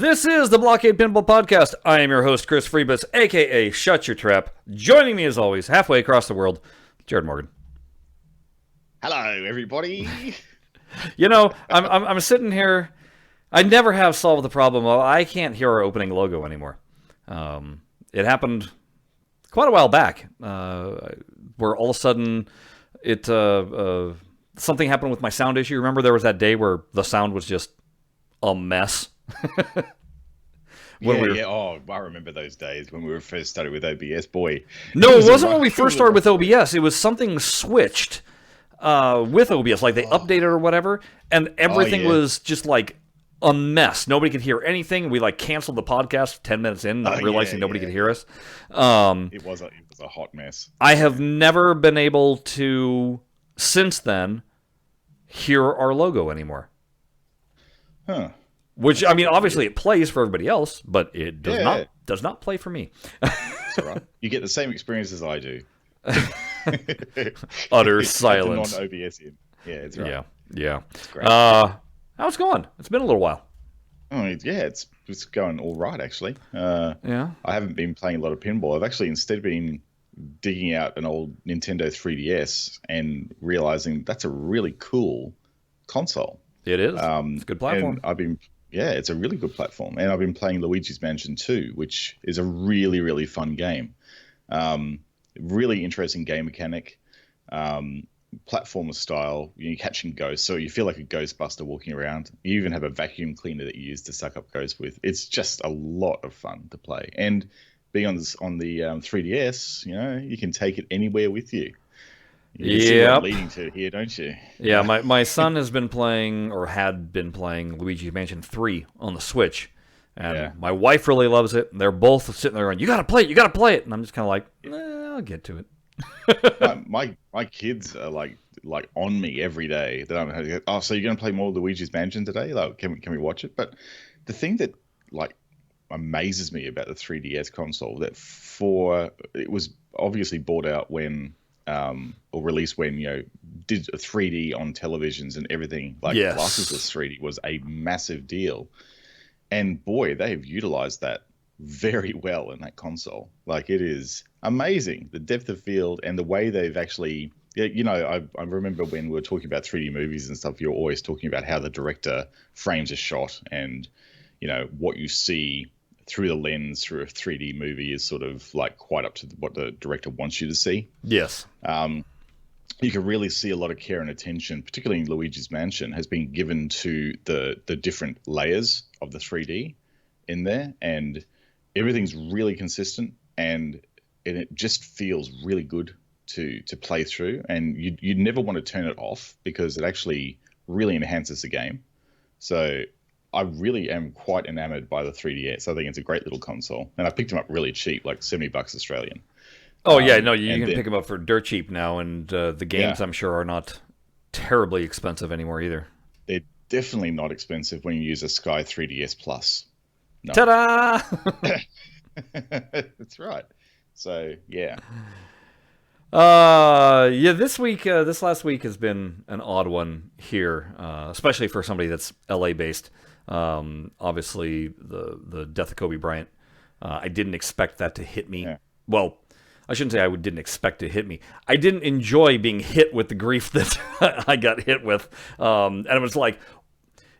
This is the BlahCade Pinball Podcast. I am your host, Chris Freebus, a.k.a. Shut Your Trap. Joining me, as always, halfway across the world, Jared Morgan. Hello, everybody. You know, I'm sitting here. I never have solved the problem of I can't hear our opening logo anymore. It happened quite a while back, where all of a sudden something happened with my sound issue. Remember there was that day where the sound was just a mess? Oh, I remember those days when we were first started with OBS. Boy, no, it wasn't when we first started with OBS. It was something switched with OBS, like they updated or whatever, and everything was just like a mess. Nobody could hear anything. We like canceled the podcast 10 minutes in, not realizing nobody could hear us. It was a hot mess. I have never been able to, since then, hear our logo anymore. Huh. Which, I mean, obviously it plays for everybody else, but it does not play for me. That's all right. You get the same experience as I do. Utter silence. Non-OBS in. Yeah, it's right. Yeah. It's great. How's it going? It's been a little while. Oh, yeah, it's going all right, actually. I haven't been playing a lot of pinball. I've actually instead been digging out an old Nintendo 3DS and realizing that's a really cool console. It is. It's a good platform. It's a really good platform. And I've been playing Luigi's Mansion 2, which is a really, really fun game. Really interesting game mechanic. Platformer style. You're catching ghosts, so you feel like a Ghostbuster walking around. You even have a vacuum cleaner that you use to suck up ghosts with. It's just a lot of fun to play. And being on the 3DS, you know, you can take it anywhere with you. You see what I'm leading to here, don't you? Yeah, my son has been playing, or had been playing, Luigi's Mansion 3 on the Switch. And my wife really loves it. They're both sitting there going, you gotta play it, And I'm just kind of like, I'll get to it. my kids are like on me every day. That I'm so you're gonna play more Luigi's Mansion today? Like, can we watch it? But the thing that like amazes me about the 3DS console, that it was obviously bought out when or released when, you know, did a 3D on televisions and everything, like glasses 3D was a massive deal. And boy, they have utilized that very well in that console. Like, it is amazing, the depth of field and the way they've actually, you know, I remember when we were talking about 3D movies and stuff, you're always talking about how the director frames a shot and, you know, what you see through the lens through a 3D movie is sort of like quite up to what the director wants you to see. Yes. You can really see a lot of care and attention, particularly in Luigi's Mansion, has been given to the different layers of the 3D in there, and everything's really consistent, and it just feels really good to play through, and you'd never want to turn it off because it actually really enhances the game. So I really am quite enamored by the 3DS. I think it's a great little console, and I picked them up really cheap, like $70 Australian. Oh yeah, no, you can pick them up for dirt cheap now, and the games I'm sure are not terribly expensive anymore either. They're definitely not expensive when you use a Sky 3DS Plus. No. Ta-da! That's right. So yeah. This last week has been an odd one here, especially for somebody that's LA based. Obviously, the death of Kobe Bryant. I didn't expect that to hit me. Yeah. Well, I shouldn't say I didn't expect it to hit me. I didn't enjoy being hit with the grief that I got hit with, and it was like,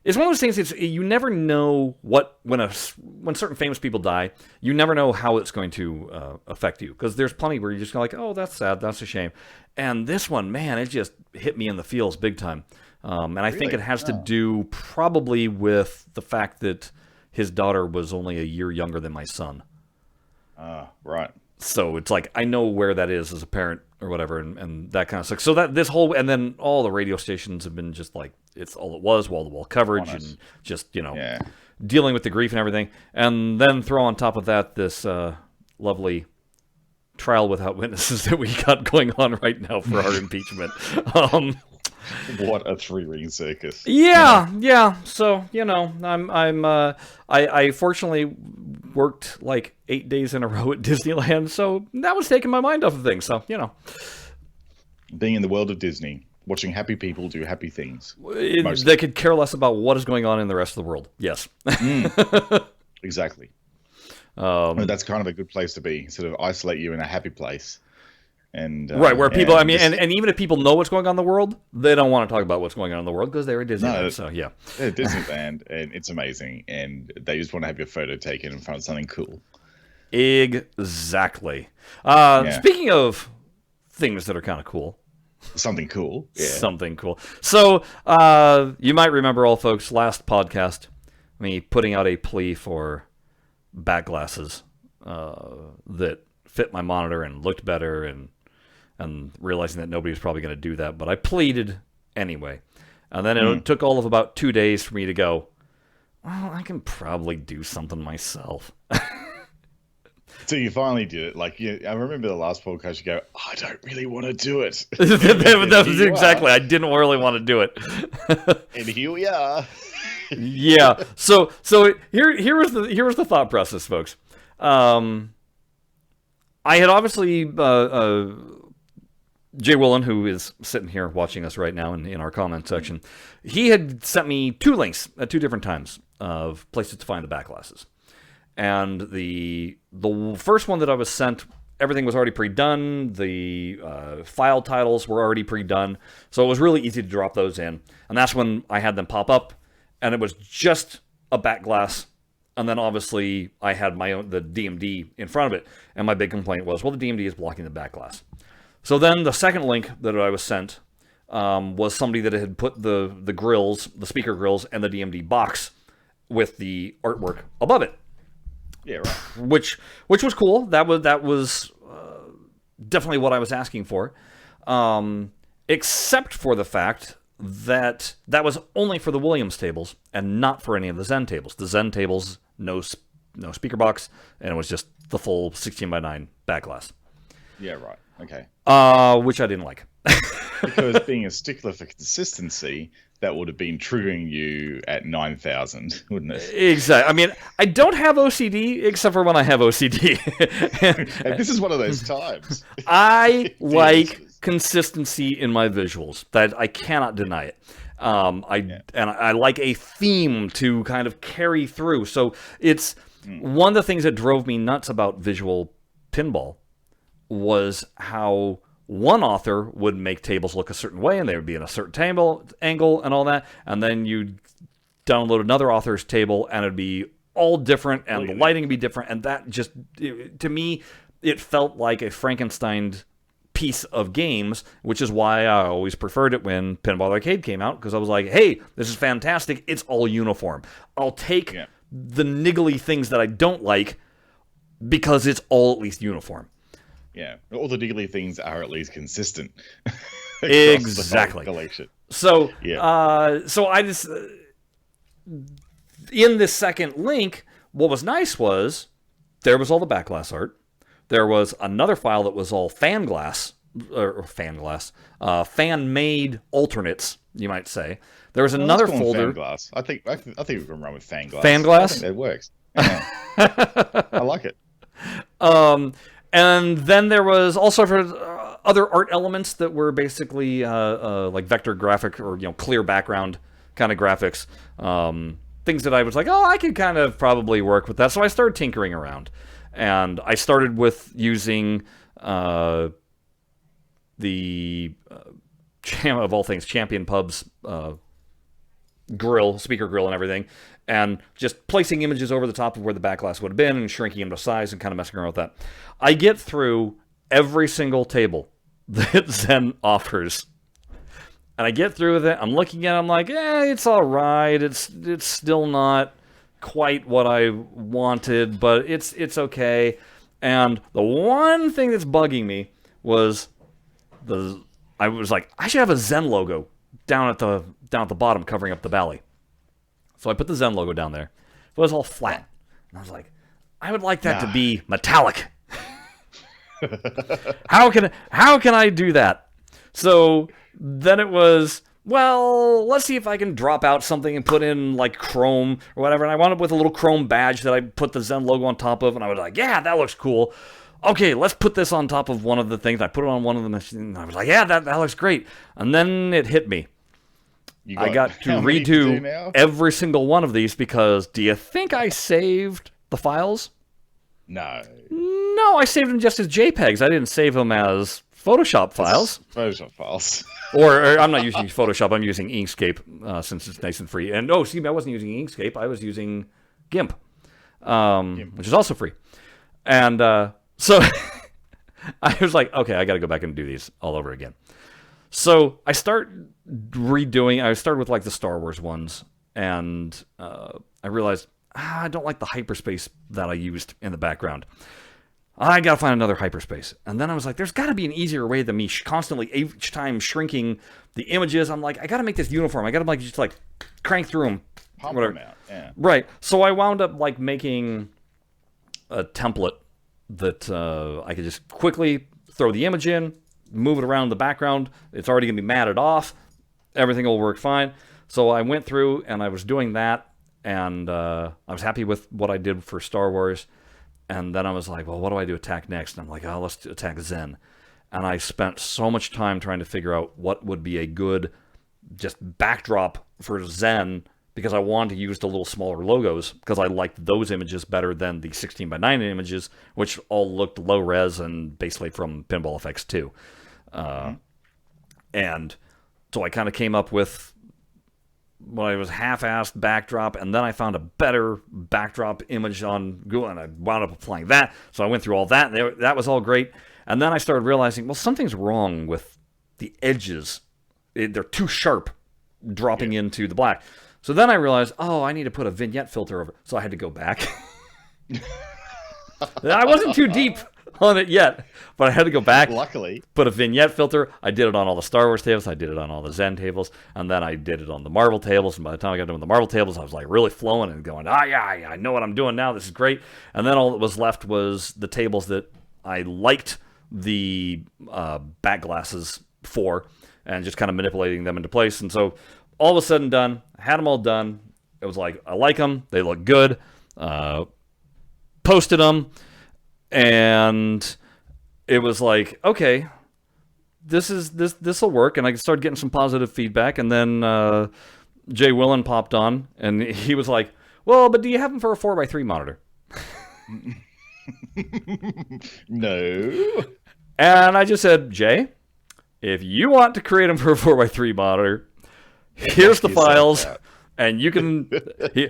it's one of those things. You never know when certain famous people die. You never know how it's going to affect you, because there's plenty where you're just like, oh, that's sad, that's a shame. And this one, man, it just hit me in the feels big time. And I think it has to do probably with the fact that his daughter was only a year younger than my son. Right. So it's like, I know where that is as a parent or whatever, and that kind of stuff. So that this whole, and then all the radio stations have been just like, it's all it was, wall-to-wall coverage, and just, you know, dealing with the grief and everything. And then throw on top of that this lovely trial without witnesses that we got going on right now for our impeachment. What a three-ring circus. Yeah. So, you know, I fortunately worked like 8 days in a row at Disneyland, so that was taking my mind off of things. So, you know, being in the world of Disney. watching happy people do happy things. They could care less about what is going on in the rest of the world. Yes. Exactly. And that's kind of a good place to be. Sort of isolate you in a happy place. And right, where people, I mean, and even if people know what's going on in the world, they don't want to talk about what's going on in the world because they're at Disneyland. So, yeah. They're at Disneyland, and it's amazing. And they just want to have your photo taken in front of something cool. Exactly. Speaking of things that are kind of cool. Something cool. Yeah. Something cool. So, you might remember, all folks, last podcast, me putting out a plea for back glasses that fit my monitor and looked better, and realizing that nobody was probably going to do that, but I pleaded anyway. And then it took all of about 2 days for me to go, well, I can probably do something myself. So you finally did it. Like, I remember the last podcast, you go, I don't really want to do it. That was exactly. I didn't really want to do it. And here we are. Yeah. So here was the thought process, folks. I had obviously Jay Willen, who is sitting here watching us right now in our comment section, he had sent me 2 links at 2 different times of places to find the back glasses. And the first one that I was sent, everything was already pre-done. The file titles were already pre-done, so it was really easy to drop those in. And that's when I had them pop up, and it was just a back glass. And then obviously I had the DMD in front of it, and my big complaint was, well, the DMD is blocking the back glass. So then the second link that I was sent was somebody that had put the grills, the speaker grills, and the DMD box with the artwork above it. Yeah, right. Which was cool. That was definitely what I was asking for, except for the fact that was only for the Williams tables and not for any of the Zen tables. The Zen tables, no speaker box, and it was just the full 16:9 back glass. Yeah, right. Okay. Which I didn't like. Because being a stickler for consistency, that would have been triggering you at 9,000, wouldn't it? Exactly. I mean, I don't have OCD except for when I have OCD. And this is one of those times. I like consistency in my visuals. That I cannot deny it. I like a theme to kind of carry through. So it's one of the things that drove me nuts about visual pinball was how one author would make tables look a certain way, and they would be in a certain table angle and all that, and then you download another author's table, and it'd be all different, and the lighting would be different, and that just, to me, it felt like a Frankenstein piece of games, which is why I always preferred it when Pinball Arcade came out, because I was like, hey, this is fantastic, it's all uniform. I'll take the niggly things that I don't like because it's all at least uniform. Yeah, all the niggly things are at least consistent. Exactly. Collection. So, so I just in this second link, what was nice was there was all the back glass art. There was another file that was all fan made alternates, you might say. There was another folder. Fan glass. I think we can run with fan glass. Fan glass. I think that works. Yeah. I like it. And then there was all sorts of other art elements that were basically like vector graphic or clear background kind of graphics. Things that I was like, oh, I could kind of probably work with that. So I started tinkering around, and I started with using the of all things Champion Pub's speaker grill and everything, and just placing images over the top of where the back glass would have been and shrinking them to size and kind of messing around with that. I get through every single table that Zen offers, and I get through with it. I'm looking at it, I'm like, it's all right. It's still not quite what I wanted, but it's okay. And the one thing that's bugging me was I was like, I should have a Zen logo down at the bottom covering up the valley. So I put the Zen logo down there. It was all flat. And I was like, I would like that to be metallic. How can I do that? So then it was, well, let's see if I can drop out something and put in like chrome or whatever. And I wound up with a little chrome badge that I put the Zen logo on top of, and I was like, yeah, that looks cool. okay, let's put this on top of one of the things. I put it on one of the machines. I was like, yeah, that looks great. And then it hit me. I got to redo every single one of these because do you think I saved the files? No. No, I saved them just as JPEGs. I didn't save them as Photoshop files. Photoshop files. or I'm not using Photoshop. I'm using Inkscape since it's nice and free. And I wasn't using Inkscape. I was using GIMP, which is also free. And so I was like, okay, I got to go back and do these all over again. So I start redoing. I started with like the Star Wars ones, and I realized I don't like the hyperspace that I used in the background. I gotta find another hyperspace. And then I was like, there's gotta be an easier way than me constantly each time shrinking the images. I'm like, I gotta make this uniform. I gotta like just like crank through them. Pump them out. Yeah. Right. So I wound up like making a template that I could just quickly throw the image in, move it around the background. It's already gonna be matted off. Everything will work fine. So I went through and I was doing that, and I was happy with what I did for Star Wars. And then I was like, well, what do I do attack next? And I'm like, oh, let's attack Zen. And I spent so much time trying to figure out what would be a good just backdrop for Zen, because I wanted to use the little smaller logos because I liked those images better than the 16:9 images, which all looked low res and basically from Pinball Effects 2. And so I kind of came up with what I was half-assed backdrop, and then I found a better backdrop image on Google, and I wound up applying that. So I went through all that, and that was all great. And then I started realizing, well, something's wrong with the edges. They're too sharp dropping into the black. So then I realized, oh, I need to put a vignette filter over. So I had to go back. I wasn't too deep on it yet, but I had to go back. Luckily, put a vignette filter. I did it on all the Star Wars tables. I did it on all the Zen tables, and then I did it on the Marvel tables. And by the time I got done with the Marvel tables, I was like really flowing and going, yeah, I know what I'm doing now. This is great. And then all that was left was the tables that I liked the back glasses for, and just kind of manipulating them into place. And so all of a sudden done. I had them all done. It was like, I like them. They look good. Posted them. And it was like, okay, this will work, and I started getting some positive feedback. And then Jay Willen popped on, and he was like, "Well, but do you have them for a 4x3 monitor?" No. And I just said, Jay, if you want to create them for a 4x3 monitor, here's the files. And you can,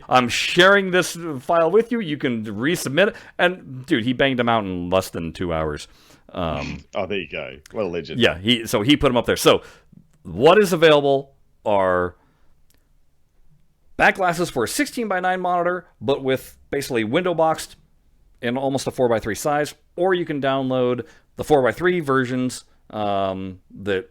I'm sharing this file with you. You can resubmit it. And, dude, he banged them out in less than 2 hours. Oh, there you go. What a legend. Yeah, so he put them up there. So what is available are back glasses for a 16:9 monitor, but with basically window boxed in almost a 4x3 size. Or you can download the 4x3 versions that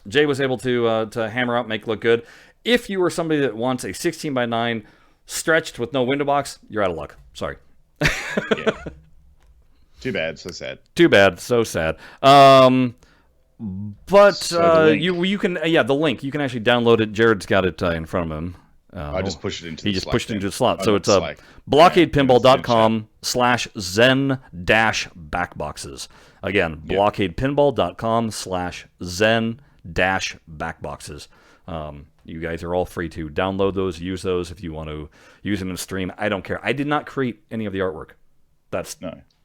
Jay was able to hammer out, make look good. If you are somebody that wants a 16:9 stretched with no window box, you're out of luck. Sorry. Yeah. Too bad. So sad. Too bad. So sad. But you can, the link, you can actually download it. Jared's got it in front of him. I just pushed it into the He just Slack pushed it then. into the slot. So it's BlahCadePinball.com/zen-backboxes. Again, BlahCadePinball.com/zen-backboxes. You guys are all free to download those, use those if you want to use them in a stream. I don't care. I did not create any of the artwork. That's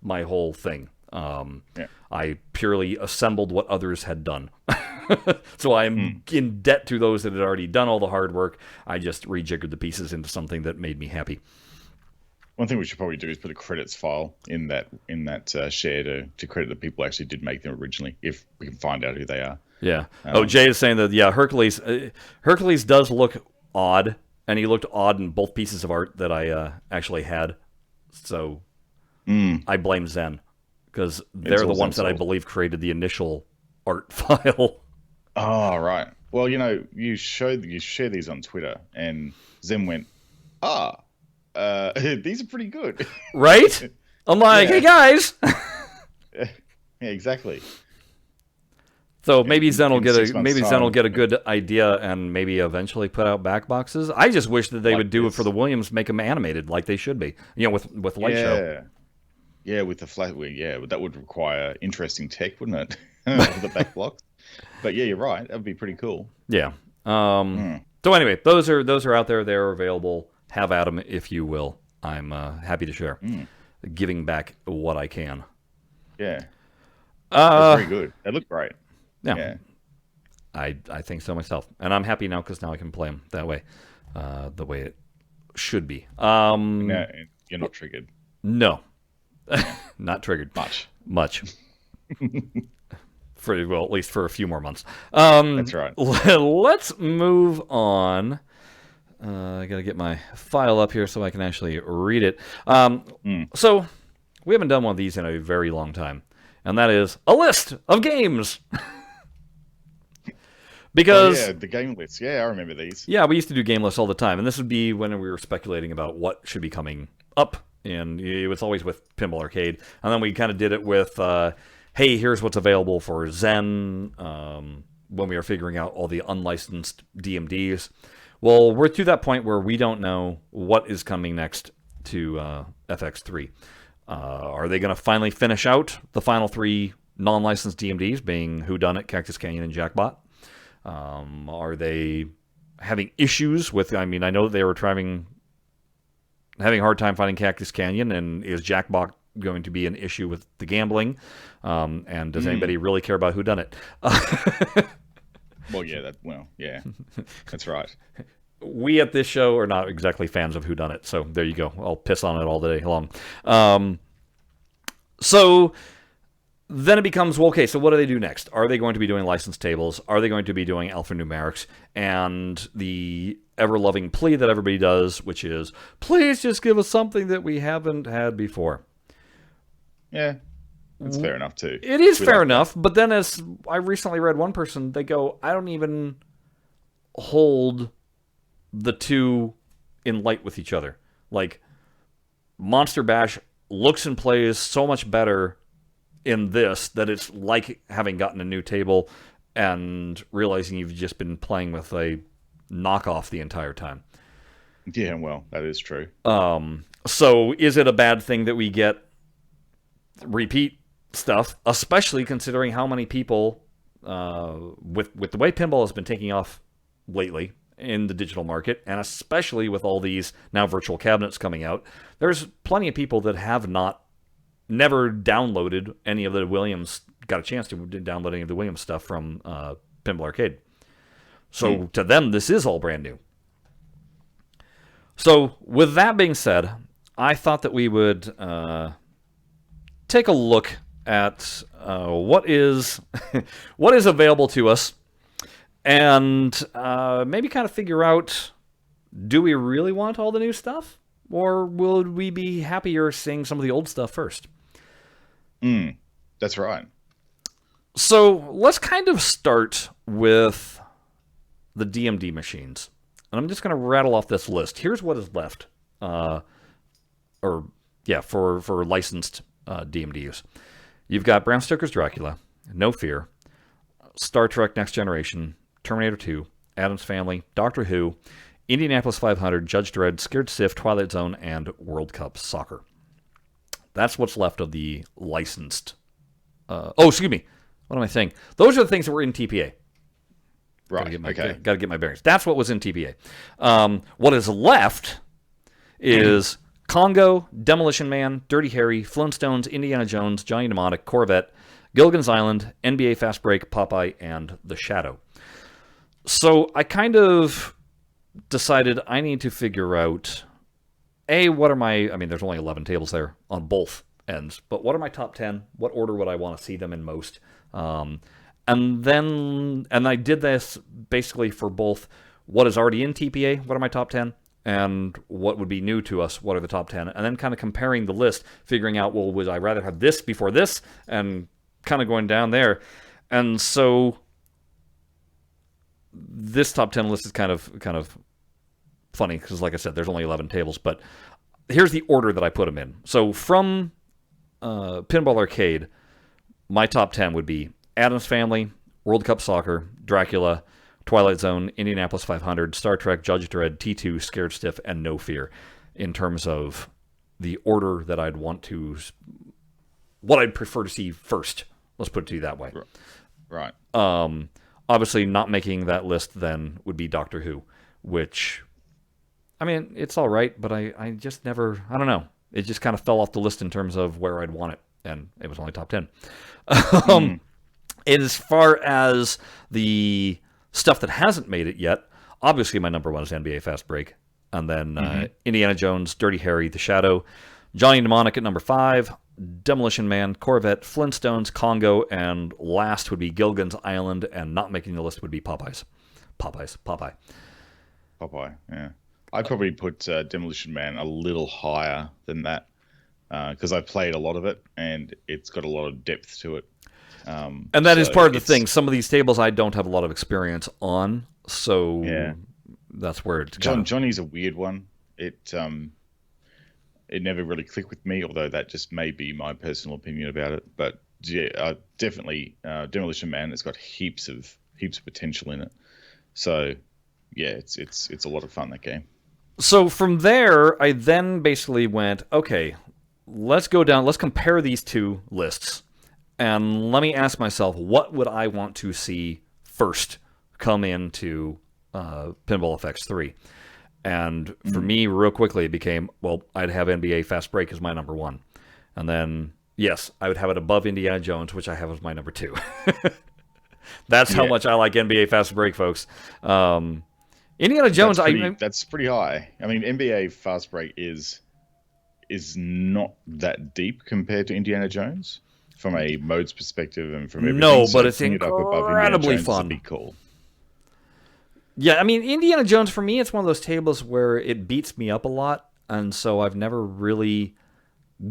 my whole thing. I purely assembled what others had done. So I'm in debt to those that had already done all the hard work. I just rejiggered the pieces into something that made me happy. One thing we should probably do is put a credits file in that share to credit the people who actually did make them originally, if we can find out who they are. Yeah. Jay is saying that, Hercules does look odd, and he looked odd in both pieces of art that I actually had. So I blame Zen, because they're the ones that I believe created the initial art file. Oh, right. Well, you share these on Twitter, and Zen went, these are pretty good. Right? I'm like, hey, guys. Yeah, exactly. So maybe Zen will get a good idea and maybe eventually put out back boxes. I just wish that they would do it for the Williams, make them animated like they should be. With Light Show. Yeah, with the flat, yeah, but that would require interesting tech, wouldn't it? For the back blocks. But yeah, you're right. That would be pretty cool. Yeah. Mm, So anyway, those are out there. They're available. Have at them if you will. I'm happy to share, mm, giving back what I can. yeah, that's Uh, very good. They look great. yeah, Yeah. I think so myself, and I'm happy now because now I can play them that way, the way it should be. No, you're not triggered No, not triggered much. Well, at least for a few more months. That's right. Let's move on. I got to get my file up here so I can actually read it. So, we haven't done one of these in a very long time, and that is a list of games. Because, Oh yeah, the game lists. Yeah, I remember these. yeah, we used to do game lists all the time, and this would be when we were speculating about what should be coming up, and it was always with Pinball Arcade, and then we kind of did it with, hey, here's what's available for Zen, when we were figuring out all the unlicensed DMDs. Well, we're to that point where we don't know what is coming next to FX3. Are they going to finally finish out the final 3 non-licensed DMDs, being Whodunit, Cactus Canyon, and Jackbot? Are they having issues with? I mean, I know they were having a hard time finding Cactus Canyon, and is Jackbot going to be an issue with the gambling? And does anybody really care about Whodunit? Well, yeah, that's right. We at this show are not exactly fans of Whodunit, so there you go. I'll piss on it all day long. So then it becomes, well, okay, so what do they do next? Are they going to be doing licensed tables? Are they going to be doing alphanumerics? And the ever-loving plea that everybody does, which is, please just give us something that we haven't had before. Yeah, that's fair enough too. It is fair enough, but then as I recently read one person, they go, I don't even hold the two in light with each other. Like, Monster Bash looks and plays so much better in this that it's like having gotten a new table and realizing you've just been playing with a knockoff the entire time. Yeah, well, that is true. So is it a bad thing that we get repeat stuff, especially considering how many people, with the way pinball has been taking off lately in the digital market, and especially with all these now virtual cabinets coming out, there's plenty of people that have never downloaded any of the Williams, got a chance to download any of the Williams stuff from Pinball Arcade. So to them, this is all brand new. So with that being said, I thought that we would take a look at what is what is available to us, and maybe kind of figure out, do we really want all the new stuff, or will we be happier seeing some of the old stuff first? That's right. So let's kind of start with the DMD machines. And I'm just going to rattle off this list. Here's what is left. For licensed DMDs. You've got Bram Stoker's Dracula, No Fear, Star Trek Next Generation, Terminator 2, Addams Family, Doctor Who, Indianapolis 500, Judge Dredd, Scared Stiff, Twilight Zone, and World Cup Soccer. That's what's left of the licensed. Excuse me. What am I saying? Those are the things that were in TPA. Right. Okay. Got to get my bearings. That's what was in TPA. What is left is Congo, Demolition Man, Dirty Harry, Flintstones, Indiana Jones, Johnny Mnemonic, Corvette, Gilligan's Island, NBA Fast Break, Popeye, and The Shadow. So I kind of decided I need to figure out, what are my, there's only 11 tables there on both ends, but what are my top 10? What order would I want to see them in most? And I did this basically for both what is already in TPA, what are my top 10, and what would be new to us, what are the top 10, and then kind of comparing the list, figuring out, well, would I rather have this before this, and kind of going down there. And so this top 10 list is kind of funny, because like I said, there's only 11 tables, but here's the order that I put them in. So from Pinball Arcade, my top 10 would be Addams Family, World Cup Soccer, Dracula, Twilight Zone, Indianapolis 500, Star Trek, Judge Dredd, T2, Scared Stiff, and No Fear, in terms of the order that I'd want to what I'd prefer to see first. Let's put it to you that way. Right. Obviously, not making that list then would be Doctor Who, which, I mean, it's all right, but I just never, I don't know. It just kind of fell off the list in terms of where I'd want it, and it was only top 10. As far as the stuff that hasn't made it yet, obviously my number one is NBA Fast Break, and then Indiana Jones, Dirty Harry, The Shadow, Johnny Mnemonic at number 5, Demolition Man, Corvette, Flintstones, Congo, and last would be Gilligan's Island, and not making the list would be Popeye. Popeye, yeah. I'd probably put Demolition Man a little higher than that because I've played a lot of it, and it's got a lot of depth to it. And that is part of the thing. Some of these tables I don't have a lot of experience on, so that's where it's Johnny's a weird one. It never really clicked with me, although that just may be my personal opinion about it. But yeah, definitely Demolition Man. It's got heaps of potential in it. So yeah, it's a lot of fun, that game. So from there, I then basically went, okay, let's go down. Let's compare these two lists, and let me ask myself, what would I want to see first come into Pinball FX 3? And for me, real quickly, it became, well, I'd have NBA Fast Break as my number 1. And then, yes, I would have it above Indiana Jones, which I have as my number 2. That's how much I like NBA Fast Break, folks. Indiana Jones, that's pretty high. I mean, NBA Fast Break is not that deep compared to Indiana Jones from a modes perspective and from everything. No, so but it's incredibly fun. Would be cool. Yeah, I mean, Indiana Jones, for me, it's one of those tables where it beats me up a lot, and so I've never really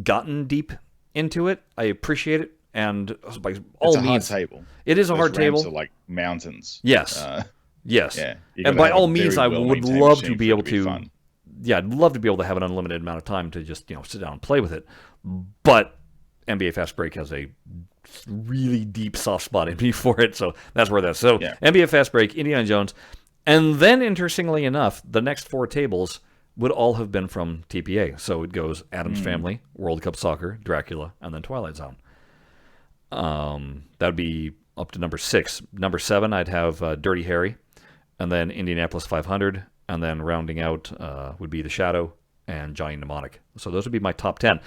gotten deep into it. I appreciate it, and by all means... It's a hard table. It is a hard table. Ramps are like mountains. Yes. Yes. Yeah, and by all means, I would love to be able to... Yeah, I'd love to be able to have an unlimited amount of time to just, sit down and play with it. But NBA Fast Break has a really deep soft spot in me for it, so that's where that's... So, NBA Fast Break, Indiana Jones... And then, interestingly enough, the next 4 tables would all have been from TPA. So it goes Addams Family, World Cup Soccer, Dracula, and then Twilight Zone. That would be up to number 6. Number 7, I'd have Dirty Harry, and then Indianapolis 500, and then rounding out would be The Shadow and Johnny Mnemonic. So those would be my top 10.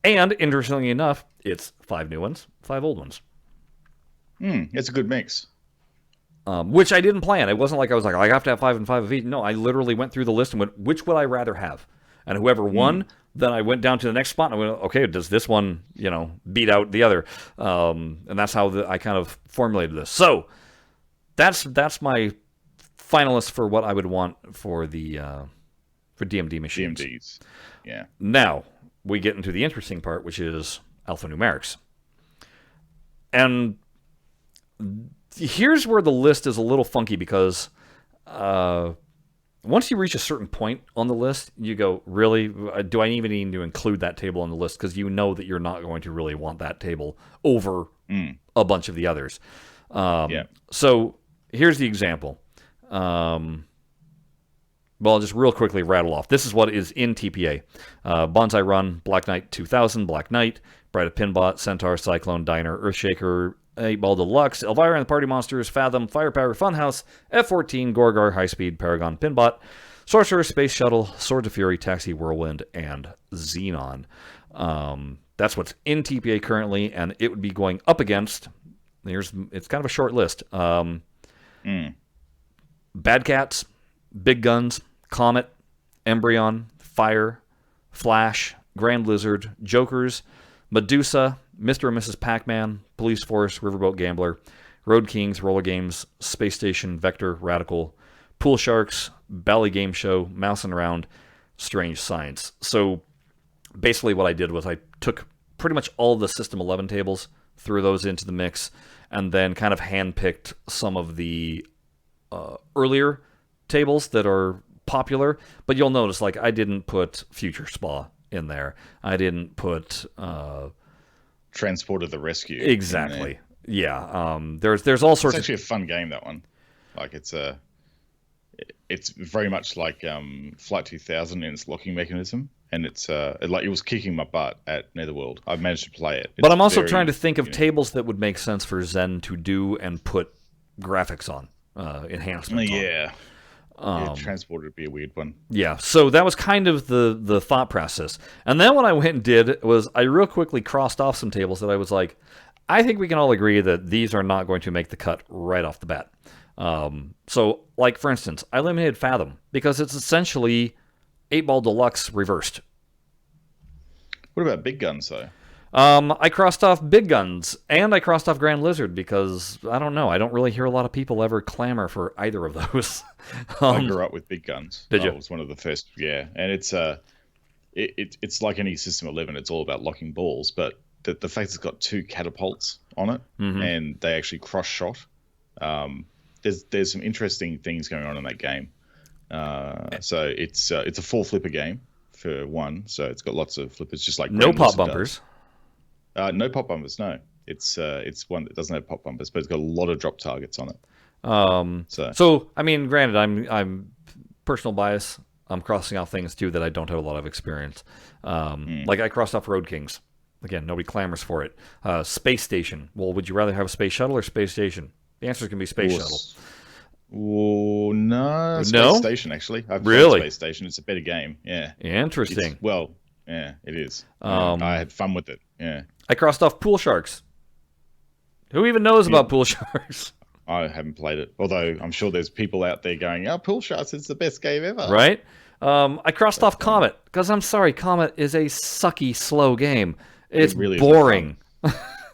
And, interestingly enough, it's 5 new ones, 5 old ones. It's a good mix. Which I didn't plan. It wasn't like I was like, I have to have 5 and 5 of each. No, I literally went through the list and went, which would I rather have? And whoever won, then I went down to the next spot and I went, okay, does this one, beat out the other? And that's how I kind of formulated this. So that's my finalist for what I would want for the for DMD machines. DMDs, yeah. Now we get into the interesting part, which is alphanumerics. And here's where the list is a little funky because once you reach a certain point on the list, you go, really? Do I even need to include that table on the list? Because you know that you're not going to really want that table over a bunch of the others. So here's the example. Well, I'll just real quickly rattle off. This is what is in TPA. Bonsai Run, Black Knight 2000, Black Knight, Bride of Pinbot, Centaur, Cyclone, Diner, Earthshaker, 8-Ball Deluxe, Elvira and the Party Monsters, Fathom, Firepower Funhouse, F-14, Gorgar, High Speed, Paragon, Pinbot, Sorcerer, Space Shuttle, Swords of Fury, Taxi, Whirlwind, and Xenon. That's what's in TPA currently, and it would be going up against, it's kind of a short list, Bad Cats, Big Guns, Comet, Embryon, Fire, Flash, Grand Lizard, Jokers, Medusa, Mr. and Mrs. Pac-Man, Police Force, Riverboat Gambler, Road Kings, Roller Games, Space Station, Vector, Radical, Pool Sharks, Bally Game Show, Mouse and Round, Strange Science. So basically what I did was I took pretty much all the System 11 tables, threw those into the mix, and then kind of handpicked some of the earlier tables that are popular. But you'll notice, like, I didn't put Future Spa in there. I didn't put... Transport of the Rescue. Exactly. Yeah. There's all sorts. It's actually a fun game, that one. Like it's very much like Flight 2000 in its locking mechanism, and it's it was kicking my butt at Netherworld. I've managed to play it. But I'm also trying to think of tables that would make sense for Zen to do and put graphics on, enhancements on. Yeah, Transporter would be a weird one. Yeah, so that was kind of the thought process. And then what I went and did was I real quickly crossed off some tables that I was like, I think we can all agree that these are not going to make the cut right off the bat. So, like, for instance, I eliminated Fathom because it's essentially 8-Ball Deluxe reversed. What about Big Guns, though? I crossed off Big Guns, and I crossed off Grand Lizard because, I don't know, I don't really hear a lot of people ever clamor for either of those. I grew up with Big Guns. Did you? It was one of the first, yeah. And it's like any System 11. It's all about locking balls, but the fact it's got 2 catapults on it, and they actually cross-shot, there's some interesting things going on in that game. So it's a 4-flipper game for one, so it's got lots of flippers, just like no pop bumpers. No pop bumpers. No, it's one that doesn't have pop bumpers, but it's got a lot of drop targets on it. So I mean, granted, I'm personal bias. I'm crossing off things too that I don't have a lot of experience. Like I crossed off Road Kings. Again, nobody clamors for it. Space Station. Well, would you rather have a space shuttle or space station? The answer is going to be space shuttle. Oh no, no? Space Station actually. I've really? played Space Station. It's a better game. Yeah. Interesting. Yeah, it is. I had fun with it. Yeah. I crossed off Pool Sharks. Who even knows about Pool Sharks? I haven't played it, although I'm sure there's people out there going, "Oh, Pool Sharks is the best game ever." Right? I crossed off Comet because I'm sorry, Comet is a sucky, slow game. It's really boring.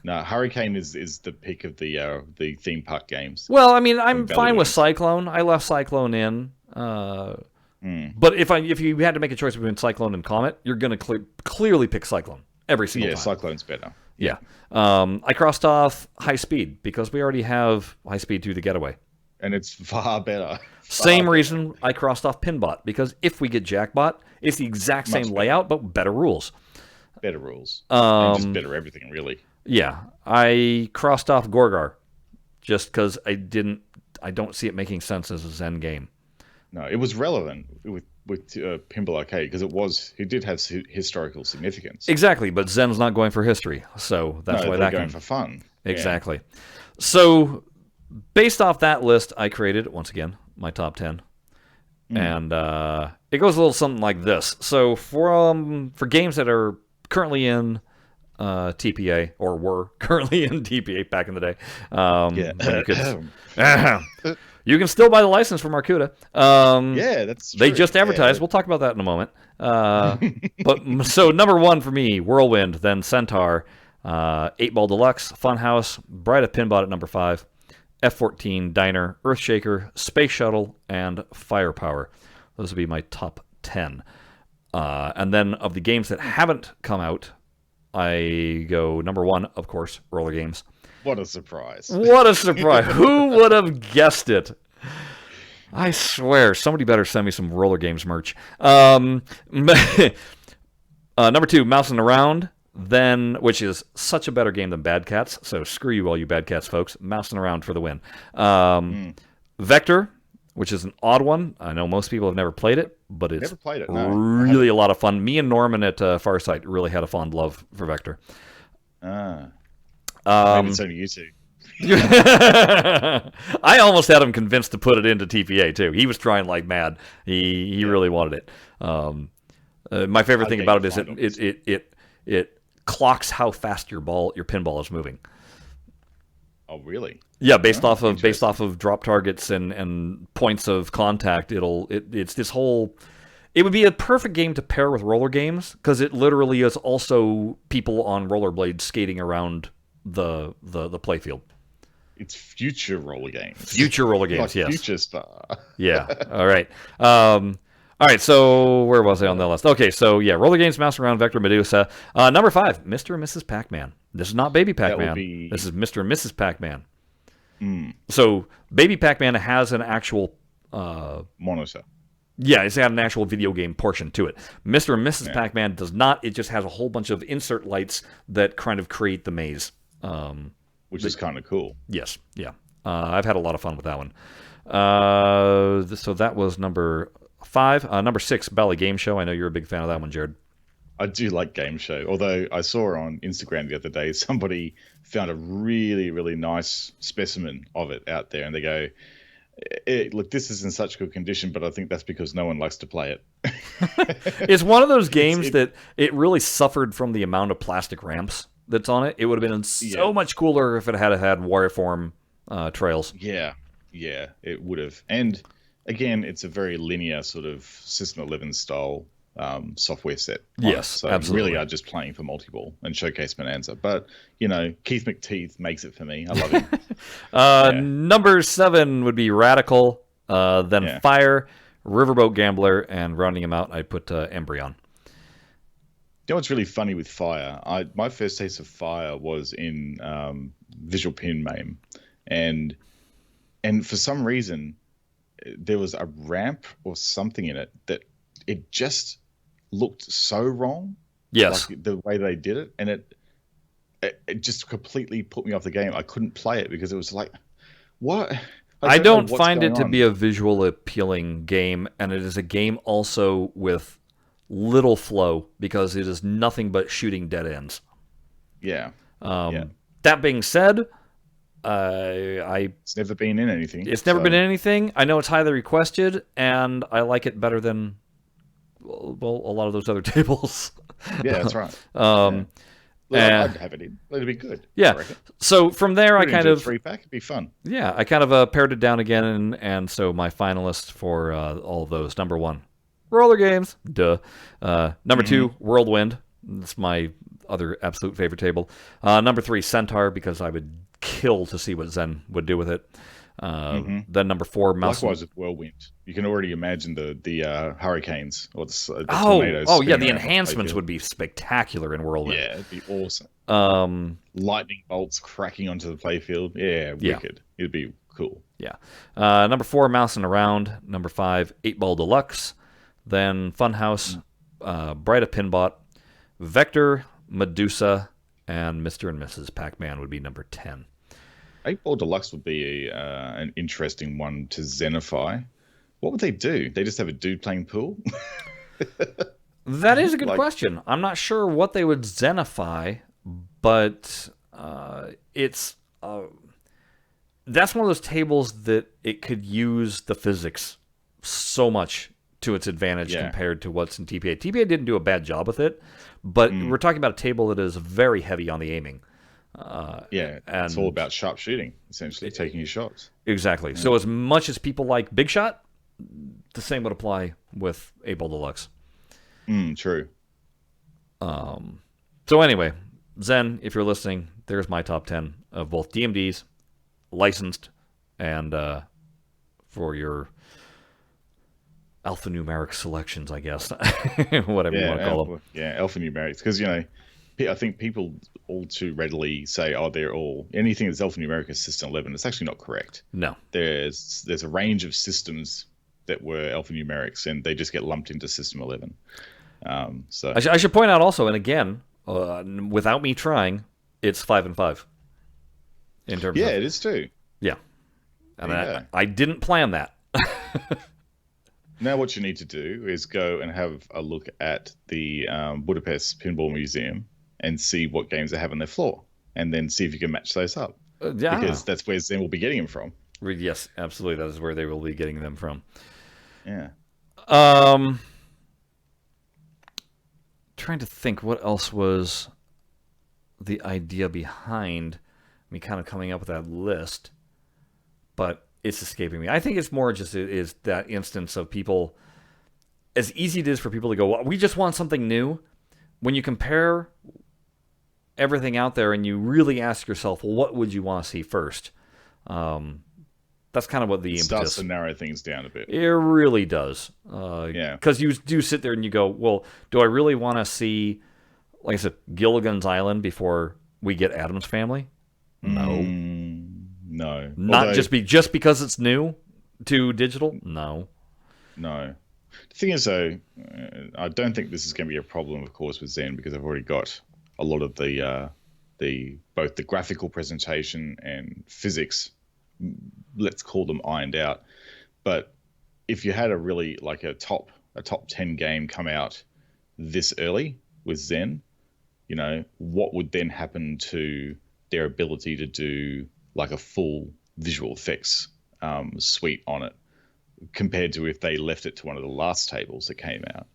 No, Hurricane is the peak of the theme park games. Well, I mean, I'm fine with Cyclone. I left Cyclone in. But if you had to make a choice between Cyclone and Comet, you're going to clearly pick Cyclone every single time. Yeah, Cyclone's better. Yeah. I crossed off High Speed because we already have High Speed 2 The Getaway. And it's far better. Same reason I crossed off Pinbot, because if we get Jackbot, it's the exact same layout, but better rules. Better rules. And just better everything, really. Yeah. I crossed off Gorgar just because I don't see it making sense as a Zen game. No, it was relevant with Pinball Arcade because it did have historical significance. Exactly, but Zen's not going for history, so that's why they're going for fun. Exactly. Yeah. So, based off that list, I created once again my top 10, and it goes a little something like this. So, for games that are currently in TPA or were currently in TPA back in the day, you can still buy the license from Arcuda. Yeah, that's true. They just advertised. Yeah. We'll talk about that in a moment. But so number 1 for me, Whirlwind, then Centaur, 8-Ball Deluxe, Funhouse, Bride of Pinbot at number 5, F-14, Diner, Earthshaker, Space Shuttle, and Firepower. Those would be my top 10. And then of the games that haven't come out, I go number 1, of course, Roller Games. What a surprise. What a surprise. Who would have guessed it? I swear, somebody better send me some Roller Games merch. Number 2, Mousing Around, then, which is such a better game than Bad Cats, so screw you, all you Bad Cats folks. Mousing Around for the win. Vector, which is an odd one. I know most people have never played it, but it's really a lot of fun. Me and Norman at Farsight really had a fond love for Vector. Maybe it's only you two. I almost had him convinced to put it into TPA too. He was trying like mad. He really wanted it. My favorite thing about it is it clocks how fast your pinball is moving. Oh, really? Yeah, based off of drop targets and points of contact. It's this whole. It would be a perfect game to pair with roller games because it literally is also people on rollerblades skating around the playfield. It's future roller games. Future roller games, like yes. Future Star. Yeah. All right. All right. So where was I on that list? Okay. So yeah, roller games, Mouse Around, Vector, Medusa. Number 5, Mr. and Mrs. Pac-Man. This is not Baby Pac-Man. This is Mr. and Mrs. Pac-Man. So Baby Pac-Man has an actual monitor. Yeah, it's got an actual video game portion to it. Mr. and Mrs. Pac-Man does not. It just has a whole bunch of insert lights that kind of create the maze. Which is kind of cool. Yes, yeah. I've had a lot of fun with that one. So that was number 5. Number 6, Bally Game Show. I know you're a big fan of that one, Jared. I do like game show. Although I saw on Instagram the other day somebody found a really, really nice specimen of it out there, and they go, "Look, this is in such good condition, but I think that's because no one likes to play it." It's one of those It's games that it really suffered from the amount of plastic ramps that's on it. It would have been so yeah, much cooler if it had Wareform trails. yeah, yeah, it would have. And again, it's a very linear sort of System 11 style software set on it. Yes, So you absolutely. really are just playing for multi-ball and Showcase Bonanza. But Keith McTeeth makes it for me. I love him. Yeah, Number 7 would be Radical, then yeah. Fire, Riverboat Gambler, and rounding them out, I put Embryon. You know what's really funny with Fire? My first taste of Fire was in Visual Pin MAME, and for some reason there was a ramp or something in it that it just looked so wrong, Yes. like the way they did it, and it just completely put me off the game. I couldn't play it because it was like, what? I don't know don't what's find going it to on. be a visual appealing game, and it is a game also with little flow because it is nothing but shooting dead ends. Yeah, yeah. That being said, I It's never been in anything. it's never been So in anything. I know it's highly requested, and I like it better than well a lot of those other tables. yeah, that's right. um, Look, eh, I'd have it in. It'd be good. I yeah. reckon. So from there, I Put it kind into a of 3-pack. It'd be fun. yeah, I kind of pared it down again, and so my finalists for all of those: number 1, roller games, duh. Number 2, Whirlwind. That's my other absolute favorite table. Number 3, Centaur, because I would kill to see what Zen would do with it. Then number 4, Mouse. Likewise with Whirlwind, you can already imagine the hurricanes or the Oh, tornadoes. oh yeah, spinning the around the enhancements playfield. would be spectacular in Whirlwind. Yeah, it'd be awesome. Lightning bolts cracking onto the playfield. Yeah, Yeah. wicked. It'd be cool. Yeah. Number 4, Mousing Around. Number 5, 8 Ball Deluxe. Then Funhouse, Brighta Pinbot, Vector, Medusa, and Mr. and Mrs. Pac-Man would be number 10. 8-Ball Deluxe would be an interesting one to zenify. What would they do? They just have a dude playing pool? That is a good Like- question. I'm not sure what they would zenify, but it's that's one of those tables that it could use the physics so much to its advantage Yeah. compared to what's in TPA. TPA didn't do a bad job with it, but we're talking about a table that is very heavy on the aiming. Yeah, it's all about sharp shooting, essentially, taking your shots. Exactly. So as much as people like Big Shot, the same would apply with 8 Ball Deluxe. True. So anyway, Zen, if you're listening, there's my top 10 of both DMDs, licensed, and for your alphanumeric selections, I guess. Whatever you want to call them. Yeah, alphanumerics. Because, I think people all too readily say, oh, they're all... Anything that's alphanumeric is System 11. It's actually not correct. No. There's a range of systems that were alphanumerics, and they just get lumped into System 11. So I should point out also, and again, without me trying, it's 5 and 5. In terms of... it is too. Yeah. And Yeah. I didn't plan that. Now what you need to do is go and have a look at the Budapest Pinball Museum and see what games they have on their floor, and then see if you can match those up. Yeah. Because that's where Zen will be getting them from. Yes, absolutely. That is where they will be getting them from. Yeah. Trying to think what else was the idea behind me kind of coming up with that list, but it's escaping me. I think it's more just is that instance of people, as easy it is for people to go, well, we just want something new. When you compare everything out there and you really ask yourself, well, what would you want to see first? That's kind of what the It impetus. starts to narrow things down a bit. It really does. Yeah. Because you do sit there and you go, well, do I really want to see, like I said, Gilligan's Island before we get Addams Family? No. No. Not Although- just because it's new to digital? No. No. The thing is, though, I don't think this is going to be a problem, of course, with Zen, because I've already got a lot of the both the graphical presentation and physics, let's call them, ironed out. But if you had a really like a top 10 game come out this early, with Zen, what would then happen to their ability to do like a full visual effects suite on it, compared to if they left it to one of the last tables that came out,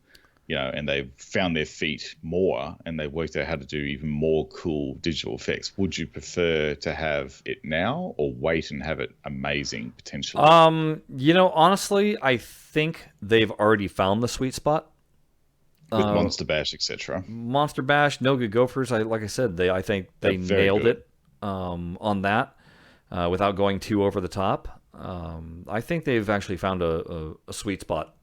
and they've found their feet more and they've worked out how to do even more cool digital effects. Would you prefer to have it now or wait and have it amazing potentially? Honestly, I think they've already found the sweet spot. With Monster Bash, etc. Monster Bash, No Good Gophers. Like I said, I think they nailed it on that without going too over the top. I think they've actually found a sweet spot,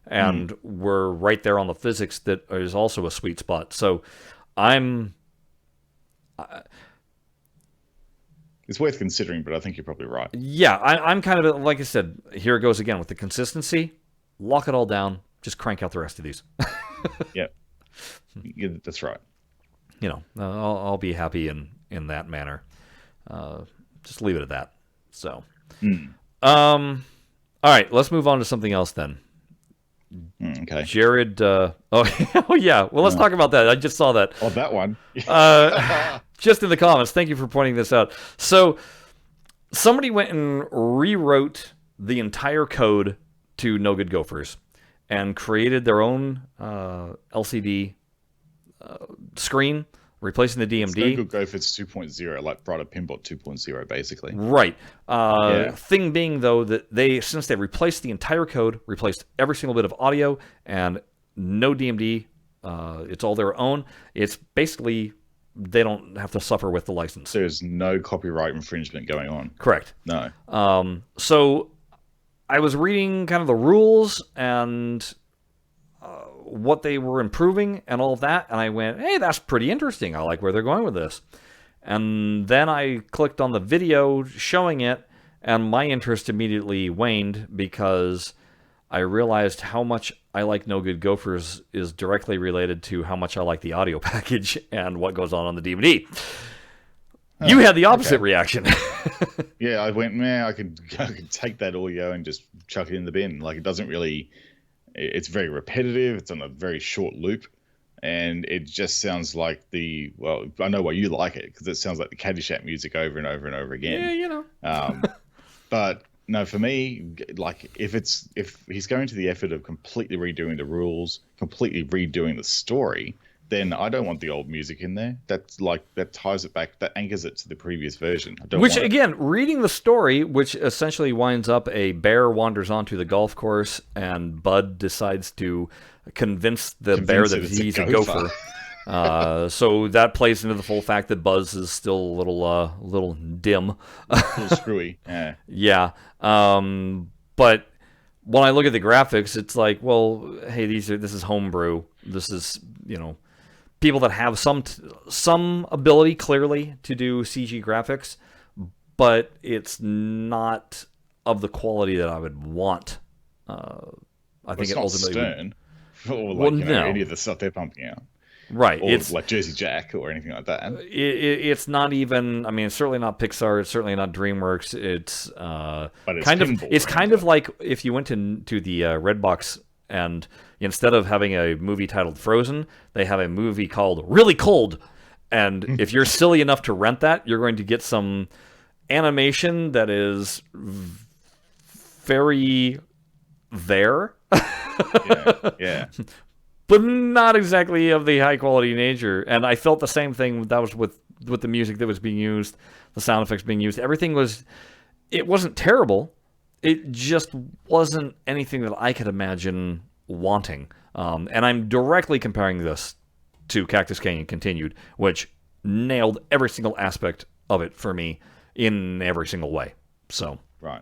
and we're right there on the physics that is also a sweet spot. So, it's worth considering, but I think you're probably right. Yeah, I'm kind of like I said. Here it goes again with the consistency. Lock it all down. Just crank out the rest of these. Yeah, that's right. I'll be happy in that manner. Just leave it at that. So, all right, let's move on to something else then. Okay. Jared. Oh yeah. Well, let's talk about that. I just saw that. Oh, that one. Just in the comments. Thank you for pointing this out. So, somebody went and rewrote the entire code to No Good Gophers and created their own LCD screen, replacing the DMD. No Good Gophers 2.0, like Brother Pinball 2.0, basically. Right. Thing being, though, that since they replaced the entire code, replaced every single bit of audio, and no DMD, it's all their own. It's basically they don't have to suffer with the license. There's no copyright infringement going on. Correct. No. So I was reading kind of the rules and what they were improving and all of that, and I went, hey, that's pretty interesting. I like where they're going with this. And then I clicked on the video showing it, and my interest immediately waned because I realized how much I like No Good Gophers is directly related to how much I like the audio package and what goes on the DVD. You had the opposite reaction. Yeah, I went, man, I could take that audio and just chuck it in the bin. Like, it doesn't really... It's very repetitive. It's on a very short loop. And it just sounds like well, I know why you like it, because it sounds like the Caddyshack music over and over and over again. Yeah, But no, for me, like, if he's going to the effort of completely redoing the rules, completely redoing the story, then I don't want the old music in there. That ties it back, that anchors it to the previous version. Again, reading the story, which essentially winds up a bear wanders onto the golf course and Bud decides to convince the bear that he's a gopher. So that plays into the full fact that Buzz is still a little dim. A little screwy. Yeah. Yeah. But when I look at the graphics, it's like, well, hey, this is homebrew. This is, people that have some ability clearly to do CG graphics, but it's not of the quality that I would want. I think it ultimately Stern, or any of the stuff they're pumping out, right? Or it's like Jersey Jack or anything like that. It's not even. I mean, it's certainly not Pixar. It's certainly not DreamWorks. It's but it's kind of like if you went to the Redbox and instead of having a movie titled Frozen, they have a movie called Really Cold. And if you're silly enough to rent that, you're going to get some animation that is very there. Yeah. But not exactly of the high quality nature. And I felt the same thing that was with the music that was being used, the sound effects being used. Everything it wasn't terrible. It just wasn't anything that I could imagine wanting. And I'm directly comparing this to Cactus Canyon Continued, which nailed every single aspect of it for me in every single way. So right.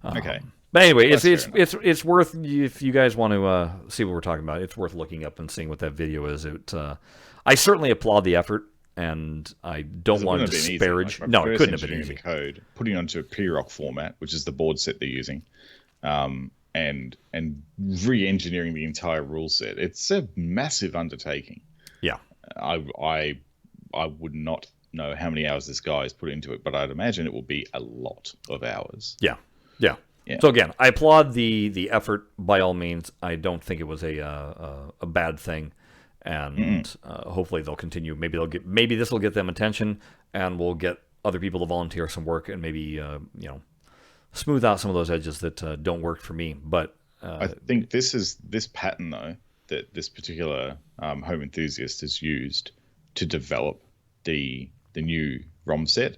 Okay. But anyway, it's worth, if you guys want to see what we're talking about, it's worth looking up and seeing what that video is. I certainly applaud the effort, and I don't want to disparage. No, it couldn't have been easy. The code, putting it onto a P-Rock format, which is the board set they're using, and re-engineering the entire rule set. It's a massive undertaking. Yeah, I would not know how many hours this guy has put into it, but I'd imagine it will be a lot of hours. Yeah. So again, I applaud the effort by all means. I don't think it was a bad thing, and hopefully they'll continue. Maybe this will get them attention, and we'll get other people to volunteer some work, and maybe smooth out some of those edges that don't work for me. But I think this pattern though that this particular home enthusiast has used to develop the new ROM set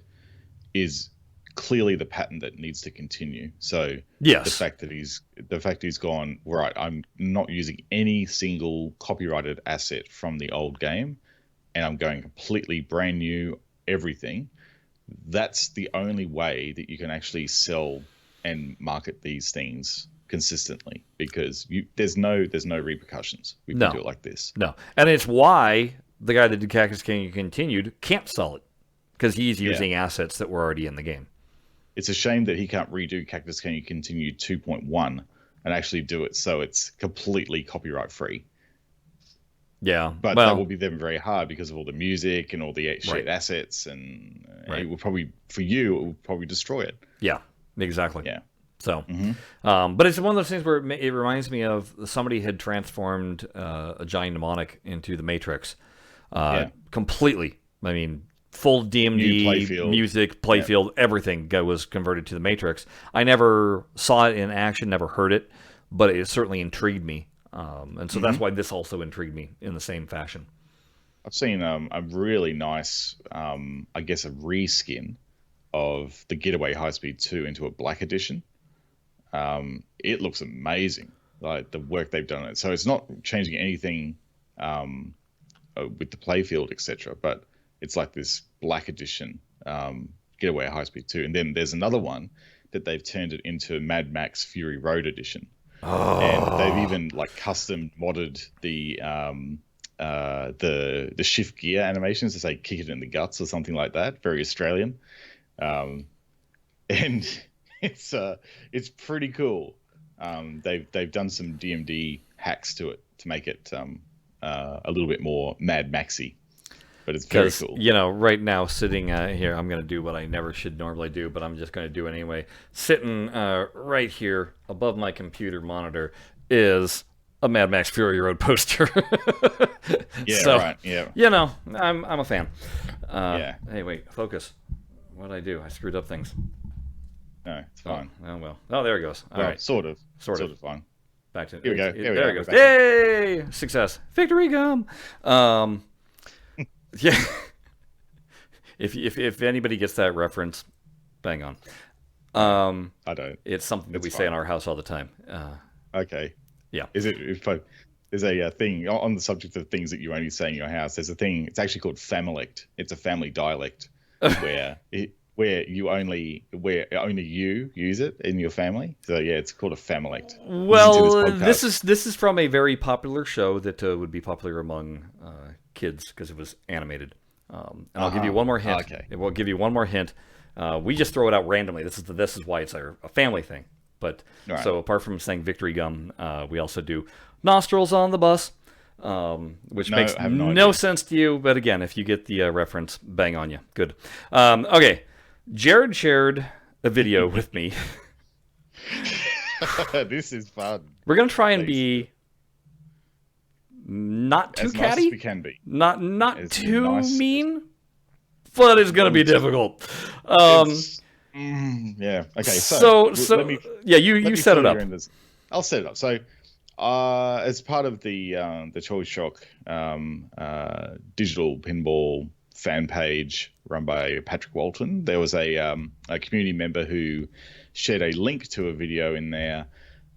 is clearly the pattern that needs to continue. So yes, the fact he's gone right. I'm not using any single copyrighted asset from the old game, and I'm going completely brand new everything. That's the only way that you can actually sell and market these things consistently, because there's no repercussions. We can do it like this. No, and it's why the guy that did Cactus King Continued can't sell it, because he's using assets that were already in the game. It's a shame that he can't redo Cactus King Continued 2.1 and actually do it so it's completely copyright free. Yeah, but that will be then very hard because of all the music and all the shared assets, and it will probably, for you, it will probably destroy it. Yeah, exactly. Yeah. So, but it's one of those things where it reminds me of somebody had transformed a giant mnemonic into the Matrix completely. I mean, full DMD, music, playfield, everything was converted to the Matrix. I never saw it in action, never heard it, but it certainly intrigued me. And so that's why this also intrigued me in the same fashion. I've seen a really nice, I guess, a reskin of the Getaway High Speed 2 into a black edition. It looks amazing, like the work they've done on it. So it's not changing anything with the playfield, etc. But it's like this black edition Getaway High Speed 2. And then there's another one that they've turned it into Mad Max Fury Road edition. Oh. And they've even like custom modded the shift gear animations to say "kick it in the guts" or something like that. Very Australian, and it's pretty cool. They've done some DMD hacks to it to make it a little bit more Mad Maxy. But it's very cool. You know, right now, sitting here, I'm going to do what I never should normally do, but I'm just going to do it anyway. Sitting right here above my computer monitor is a Mad Max Fury Road poster. Right. Yeah. You know, I'm a fan. Hey, wait, focus. What did I do? I screwed up things. No, it's fine. Oh well. Oh, there it goes. All right. Sort of fine. Back to here we go. There it goes. Yay! Success. Victory gum. Yeah. If anybody gets that reference, bang on. I don't. It's something that we say in our house all the time. Okay. Yeah. Is it? There's a thing on the subject of things that you only say in your house. There's a thing. It's actually called familect. It's a family dialect where only you use it in your family. So yeah, it's called a familect. Well, this is from a very popular show that would be popular among kids because it was animated. And I'll give you one more hint. Okay. We'll give you one more hint. We just throw it out randomly. This is why it's a family thing. But so apart from saying victory gum, we also do nostrils on the bus, which makes no sense to you. But again, if you get the reference, bang on you. Good. Okay. Jared shared a video with me. This is fun. We're going to try and be not too catty. Nice as we can be. Not too mean, but it's going to be difficult. Yeah. Okay. So you set it up. I'll set it up. So, as part of the Choice Shock digital pinball fan page run by Patrick Walton, there was a community member who shared a link to a video in there,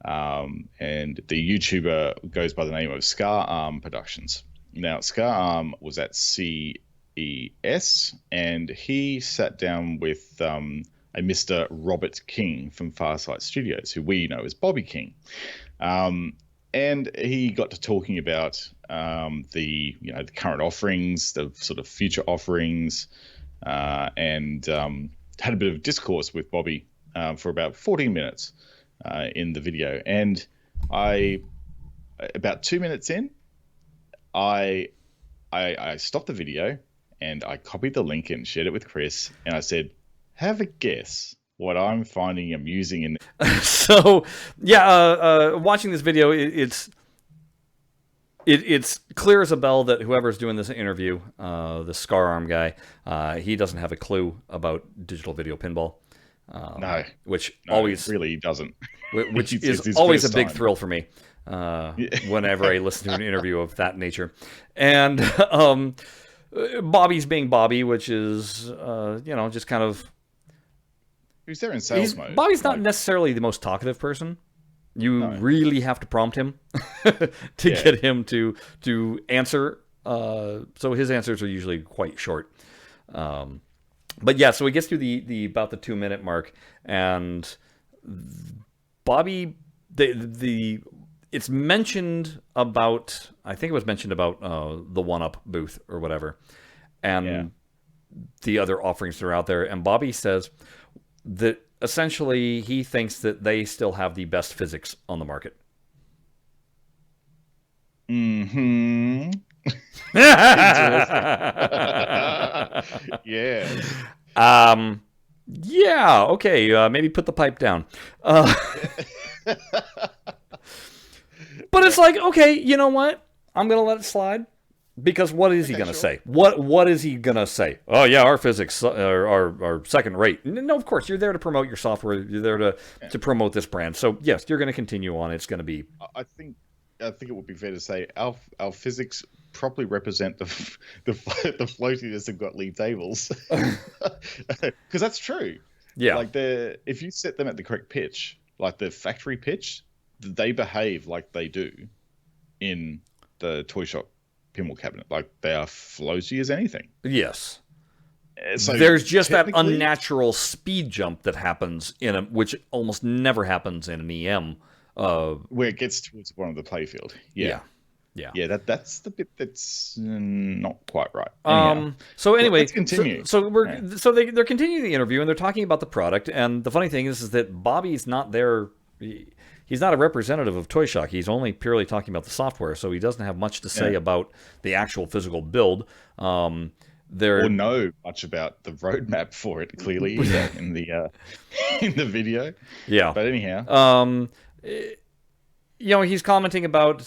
and the YouTuber goes by the name of Scar Arm Productions. Now, Scar Arm was at CES, and he sat down with a Mr. Robert King from Farsight Studios, who we know as Bobby King. And he got to talking about the current offerings, the sort of future offerings, and had a bit of discourse with Bobby for about 14 minutes in the video. And about 2 minutes in, I stopped the video and I copied the link and shared it with Chris, and I said, "Have a guess what I'm finding amusing in." So, yeah, watching this video, it's it's clear as a bell that whoever's doing this interview, the Scar Arm guy, he doesn't have a clue about digital video pinball. No, which no, always really doesn't. which It's is his always a first big time. thrill for me whenever I listen to an interview of that nature. And Bobby's being Bobby, which is just kind of He's there in sales mode. Bobby's not necessarily the most talkative person. You really have to prompt him to get him to answer. So his answers are usually quite short. But yeah, so he gets to the about the 2-minute mark, and Bobby, it's mentioned about, I think it was mentioned about the 1UP booth or whatever, and the other offerings that are out there. And Bobby says that essentially he thinks that they still have the best physics on the market. Mm-hmm. Yeah. Yeah, okay, maybe put the pipe down. But it's like, okay, you know what? I'm going to let it slide. Because what is he going to say? What is he going to say? Oh, yeah, our physics are second rate. No, of course, you're there to promote your software. You're there to promote this brand. So, yes, you're going to continue on. It's going to be... I think it would be fair to say our physics properly represent the floatiness of Gottlieb tables. Because that's true. Yeah. Like, if you set them at the correct pitch, like the factory pitch, they behave like they do in the toy shop pinball cabinet. Like, they are floaty as anything. Yes. So there's just that unnatural speed jump that happens which almost never happens in an EM. Where it gets towards one of the playfield. Yeah. That's the bit that's not quite right. Anyhow, so anyway, let's continue. So they're continuing the interview, and they're talking about the product. And the funny thing is that Bobby's not there. He's not a representative of Toy Shock. He's only purely talking about the software, so he doesn't have much to say about the actual physical build. Or know much about the roadmap for it, clearly, in the video. Yeah. But anyhow. He's commenting about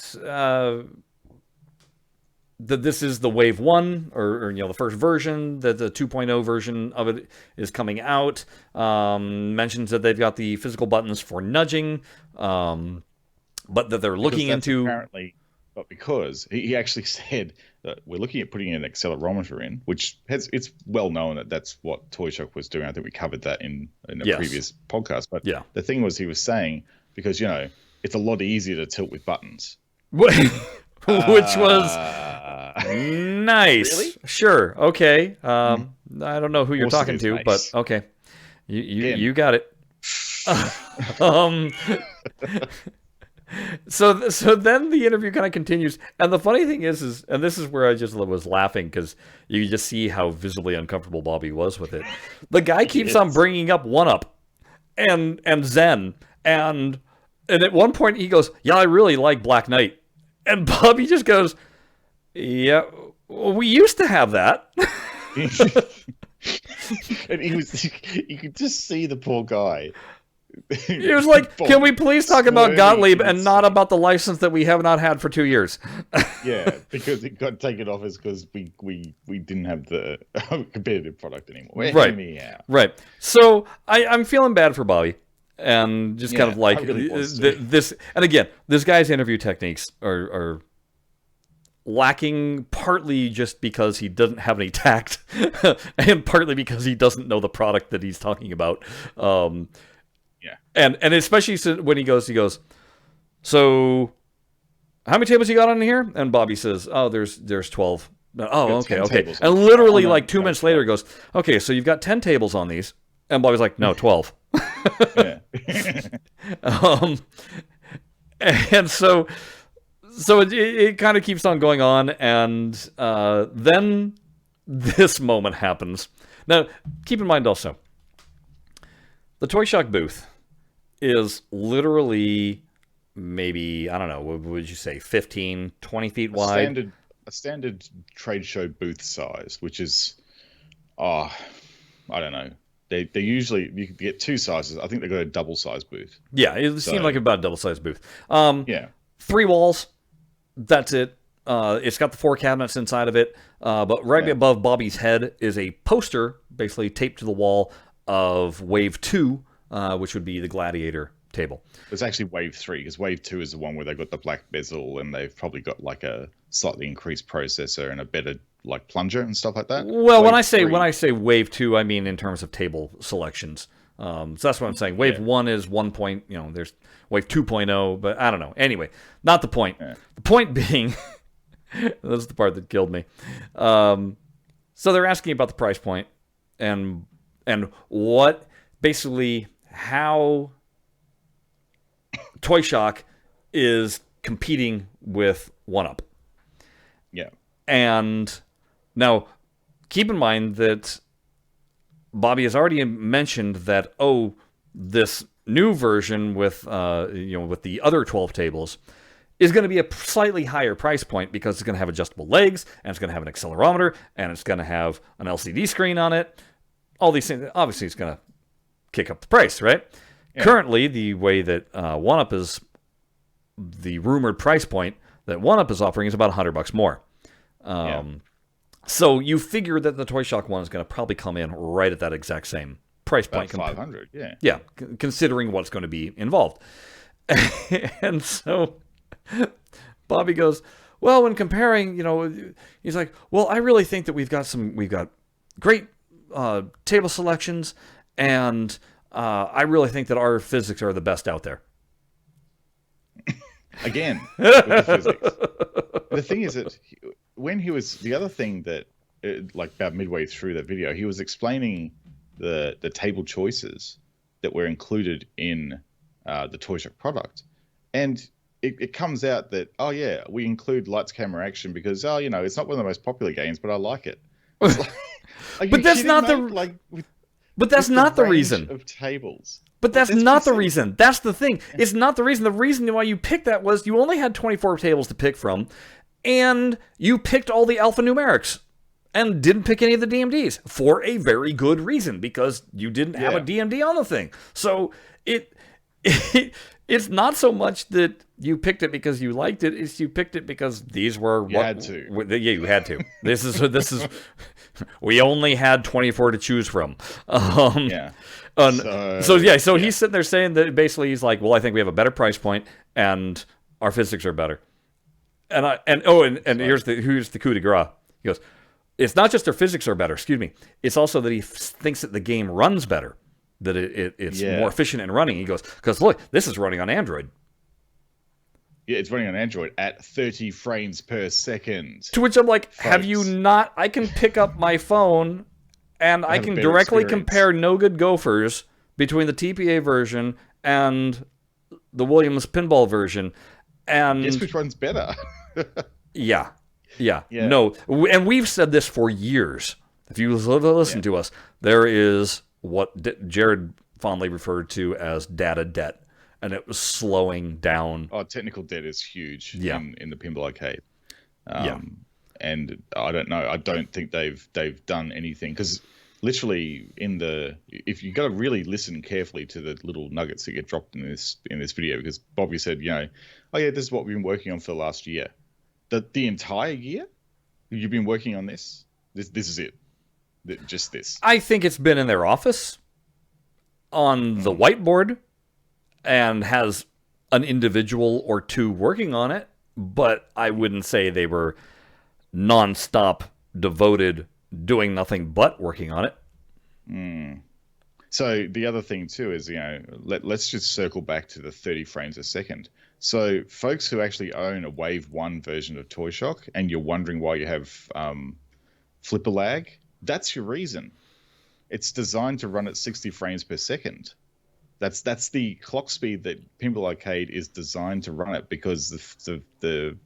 that this is the Wave 1, or the first version, that the 2.0 version of it is coming out. Mentions that they've got the physical buttons for nudging, but that they're looking into... Apparently, but because he actually said that we're looking at putting an accelerometer in, which it's well known that that's what Toy Shock was doing. I think we covered that in a previous podcast. But the thing was, he was saying, because, it's a lot easier to tilt with buttons. Which was nice. Really? Sure. Okay. I don't know who you're talking to, but okay. You got it. So then the interview kind of continues, and the funny thing is, and this is where I just was laughing, because you just see how visibly uncomfortable Bobby was with it. The guy keeps on bringing up 1UP and Zen, and at one point he goes, "Yeah, I really like Black Knight," and Bobby just goes, "Yeah, well, we used to have that." And you could just see the poor guy. He was like, "Can we please talk about Gottlieb and not about the license that we have not had for 2 years?" Yeah, because it got taken off us because we didn't have the competitive product anymore. Right. So I'm feeling bad for Bobby, and just kind of like this. And again, this guy's interview techniques are lacking, partly just because he doesn't have any tact, and partly because he doesn't know the product that he's talking about. And especially when he goes, "So how many tables you got on here?" And Bobby says, "Oh, there's 12. Oh, okay. And literally, like 2 minutes later, he goes, "Okay, so you've got 10 tables on these." And Bobby's like, "No, 12. And so it kind of keeps on going on, and then this moment happens. Now, keep in mind also, the Toy Shock booth is literally maybe, I don't know, what would you say, 15, 20 feet wide? A standard trade show booth size, which is, I don't know. They usually, you can get two sizes. I think they've got a double size booth. Yeah, it seemed like about a double size booth. 3 walls, that's it. It's got the 4 cabinets inside of it, but right above Bobby's head is a poster, basically taped to the wall, of Wave 2, which would be the Gladiator table. It's actually Wave 3, because Wave 2 is the one where they've got the black bezel and they've probably got like a slightly increased processor and a better like plunger and stuff like that. Well, when I say 3. Wave 2, I mean in terms of table selections. So that's what I'm saying. Wave 1 is 1 point, there's Wave 2.0, but I don't know. Anyway, not the point. Yeah. The point being, this is the part that killed me. So they're asking about the price point and what, basically, how Toy Shock is competing with 1UP. Yeah. And now, keep in mind that Bobby has already mentioned that, this new version with with the other 12 tables is going to be a slightly higher price point because it's going to have adjustable legs, and it's going to have an accelerometer, and it's going to have an LCD screen on it. All these things, obviously, it's going to kick up the price, right? Yeah. Currently, the way that 1UP is, the rumored price point that 1UP is offering is about $100 more. So you figure that the Toy Shock one is going to probably come in right at that exact same price point. About 500, yeah. Yeah, considering what's going to be involved. And so Bobby goes, well, when comparing, he's like, well, I really think that we've got great table selections, and I really think that our physics are the best out there. Again, with the physics. The thing is that the other thing that, like about midway through that video, he was explaining the table choices that were included in the Toy Shock product. And it comes out that, we include lights, camera, action because, it's not one of the most popular games, but I like it. But that's not the reason. Of tables. But that's not the reason. That's the thing. It's not the reason. The reason why you picked that was you only had 24 tables to pick from, and you picked all the alphanumerics and didn't pick any of the DMDs for a very good reason, because you didn't have a DMD on the thing. So it's not so much that you picked it because you liked it. It's you picked it because these were you had to. Yeah, you had to. This is. We only had 24 to choose from. So he's sitting there saying that basically he's like, well, I think we have a better price point and our physics are better. Here's the coup de grace. He goes, it's not just their physics are better. Excuse me. It's also that he thinks that the game runs better, that it's more efficient in running. He goes, because look, this is running on Android. Yeah, it's running on Android at 30 frames per second. To which I'm like, folks, have you not? I can pick up my phone and I can directly compare No Good Gophers between the TPA version and the Williams Pinball version. And guess which one's better? Yeah. No, and we've said this for years. If you listen to us, there is what Jared fondly referred to as data debt. And it was slowing down. Oh, technical debt is huge in the Pinball Arcade. And I don't know. I don't think they've done anything, because literally if you got to really listen carefully to the little nuggets that get dropped in this video, because Bobby said, this is what we've been working on for the last year. The entire year you've been working on this. This is it. Just this. I think it's been in their office on the whiteboard, and has an individual or two working on it, but I wouldn't say they were nonstop devoted, doing nothing but working on it. So the other thing too is, let's just circle back to the 30 frames a second. So folks who actually own a Wave 1 version of Toy Shock, and you're wondering why you have flipper lag, that's your reason. It's designed to run at 60 frames per second. That's the clock speed that Pinball Arcade is designed to run at, because the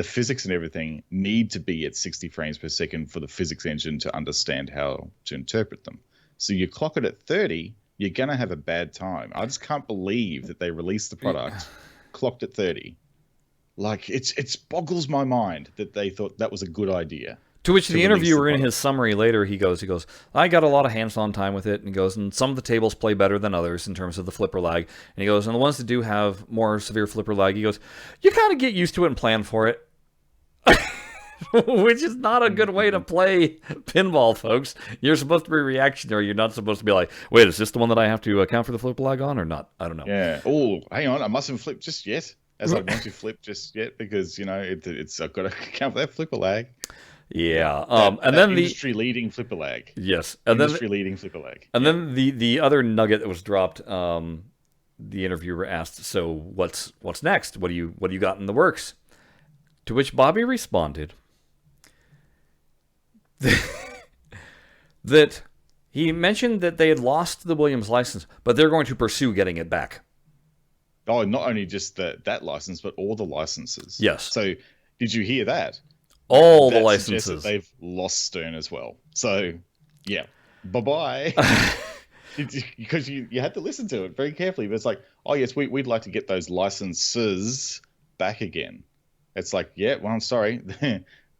physics and everything need to be at 60 frames per second for the physics engine to understand how to interpret them. So you clock it at 30, you're going to have a bad time. I just can't believe that they released the product clocked at 30. Like, it boggles my mind that they thought that was a good idea. To which the interviewer in his summary later, he goes, I got a lot of hands-on time with it. And he goes, and some of the tables play better than others in terms of the flipper lag. And he goes, and the ones that do have more severe flipper lag, he goes, you kind of get used to it and plan for it. which is not a good way to play pinball, folks. You're supposed to be reactionary. You're not supposed to be like, wait, is this the one that I have to account for the flip lag on or not? I don't know. Yeah. Oh, hang on. I mustn't flip just yet, as I want to flip just yet, because, it's I've got to account for that flipper lag. Yeah. And then the industry-leading flipper lag. Yes. And industry-leading flipper lag. And then the other nugget that was dropped, the interviewer asked, so what's next? What do you got in the works? To which Bobby responded that he mentioned that they had lost the Williams license, but they're going to pursue getting it back. Oh, not only just that license, but all the licenses. Yes. So did you hear that? All that the licenses. That they've lost Stern as well. So, yeah. Bye-bye. Because you had to listen to it very carefully. But it's like, oh, yes, we'd like to get those licenses back again. It's like, yeah, well, I'm sorry.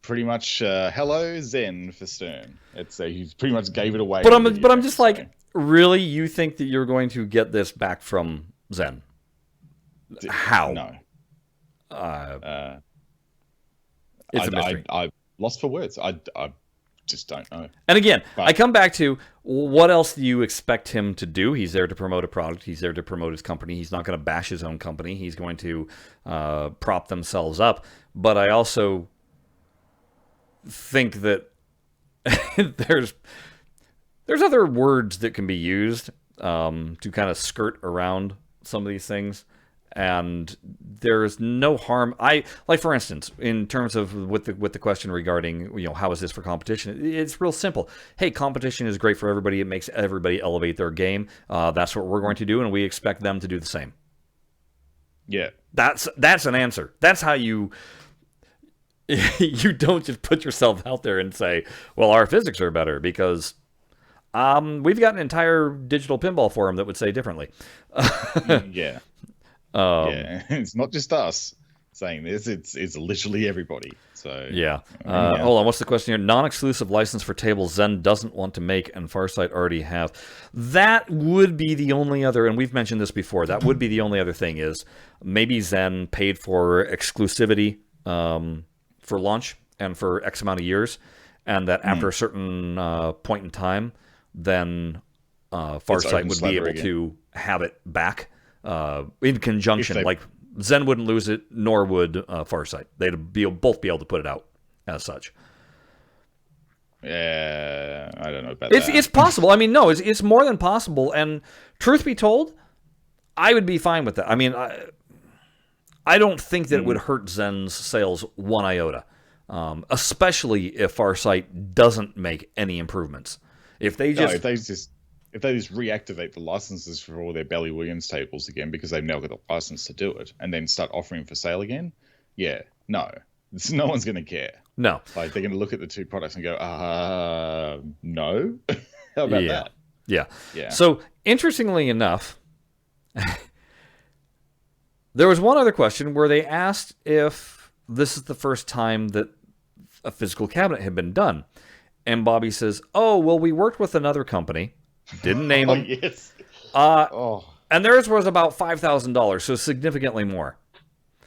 Pretty much hello Zen for Stern. It's you pretty much gave it away. But I'm just like, really? You think that you're going to get this back from Zen? How? No. It's a mystery. I lost for words. I just don't know. And again, I come back to, what else do you expect him to do? He's there to promote a product. He's there to promote his company. He's not going to bash his own company. He's going to prop themselves up. But I also think that there's other words that can be used to kind of skirt around some of these things. And there's no harm. For instance, in terms of with the question regarding, how is this for competition? It's real simple. Hey, competition is great for everybody. It makes everybody elevate their game. That's what we're going to do, and we expect them to do the same. Yeah, that's an answer. That's how you don't just put yourself out there and say, well, our physics are better, because we've got an entire digital pinball forum that would say differently. Yeah. Yeah, it's not just us saying this; it's literally everybody. So yeah. Hold on, what's the question here? Non-exclusive license for tables Zen doesn't want to make, and Farsight already have. That would be the only other, and we've mentioned this before. That would be the only other thing, is maybe Zen paid for exclusivity for launch and for X amount of years, and that after a certain point in time, then Farsight would be able to have it back. In conjunction, like Zen wouldn't lose it, nor would Farsight. They'd both be able to put it out as such. Yeah, I don't know about that. It's possible. I mean, no, it's more than possible. And truth be told, I would be fine with that. I mean, I don't think that it would hurt Zen's sales one iota, especially if Farsight doesn't make any improvements. If they just reactivate the licenses for all their Belly Williams tables again, because they've now got the license to do it, and then start offering for sale again, no one's going to care. No. Like, they're going to look at the two products and go, no? How about that? Yeah. So, interestingly enough, there was one other question where they asked if this is the first time that a physical cabinet had been done. And Bobby says, oh, well, we worked with another company. Didn't name them. Yes. And theirs was about $5,000, so significantly more.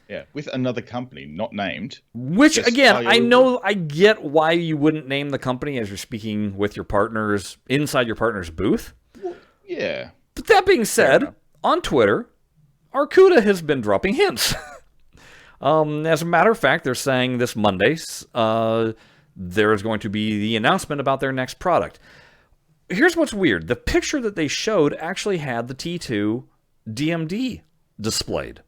Yeah, with another company, not named. Which, again, I get why you wouldn't name the company as you're speaking with your partners inside your partner's booth. Well, yeah. But that being said, on Twitter, Arcuda has been dropping hints. As a matter of fact, they're saying this Monday there is going to be the announcement about their next product. Here's what's weird. The picture that they showed actually had the T2 DMD displayed.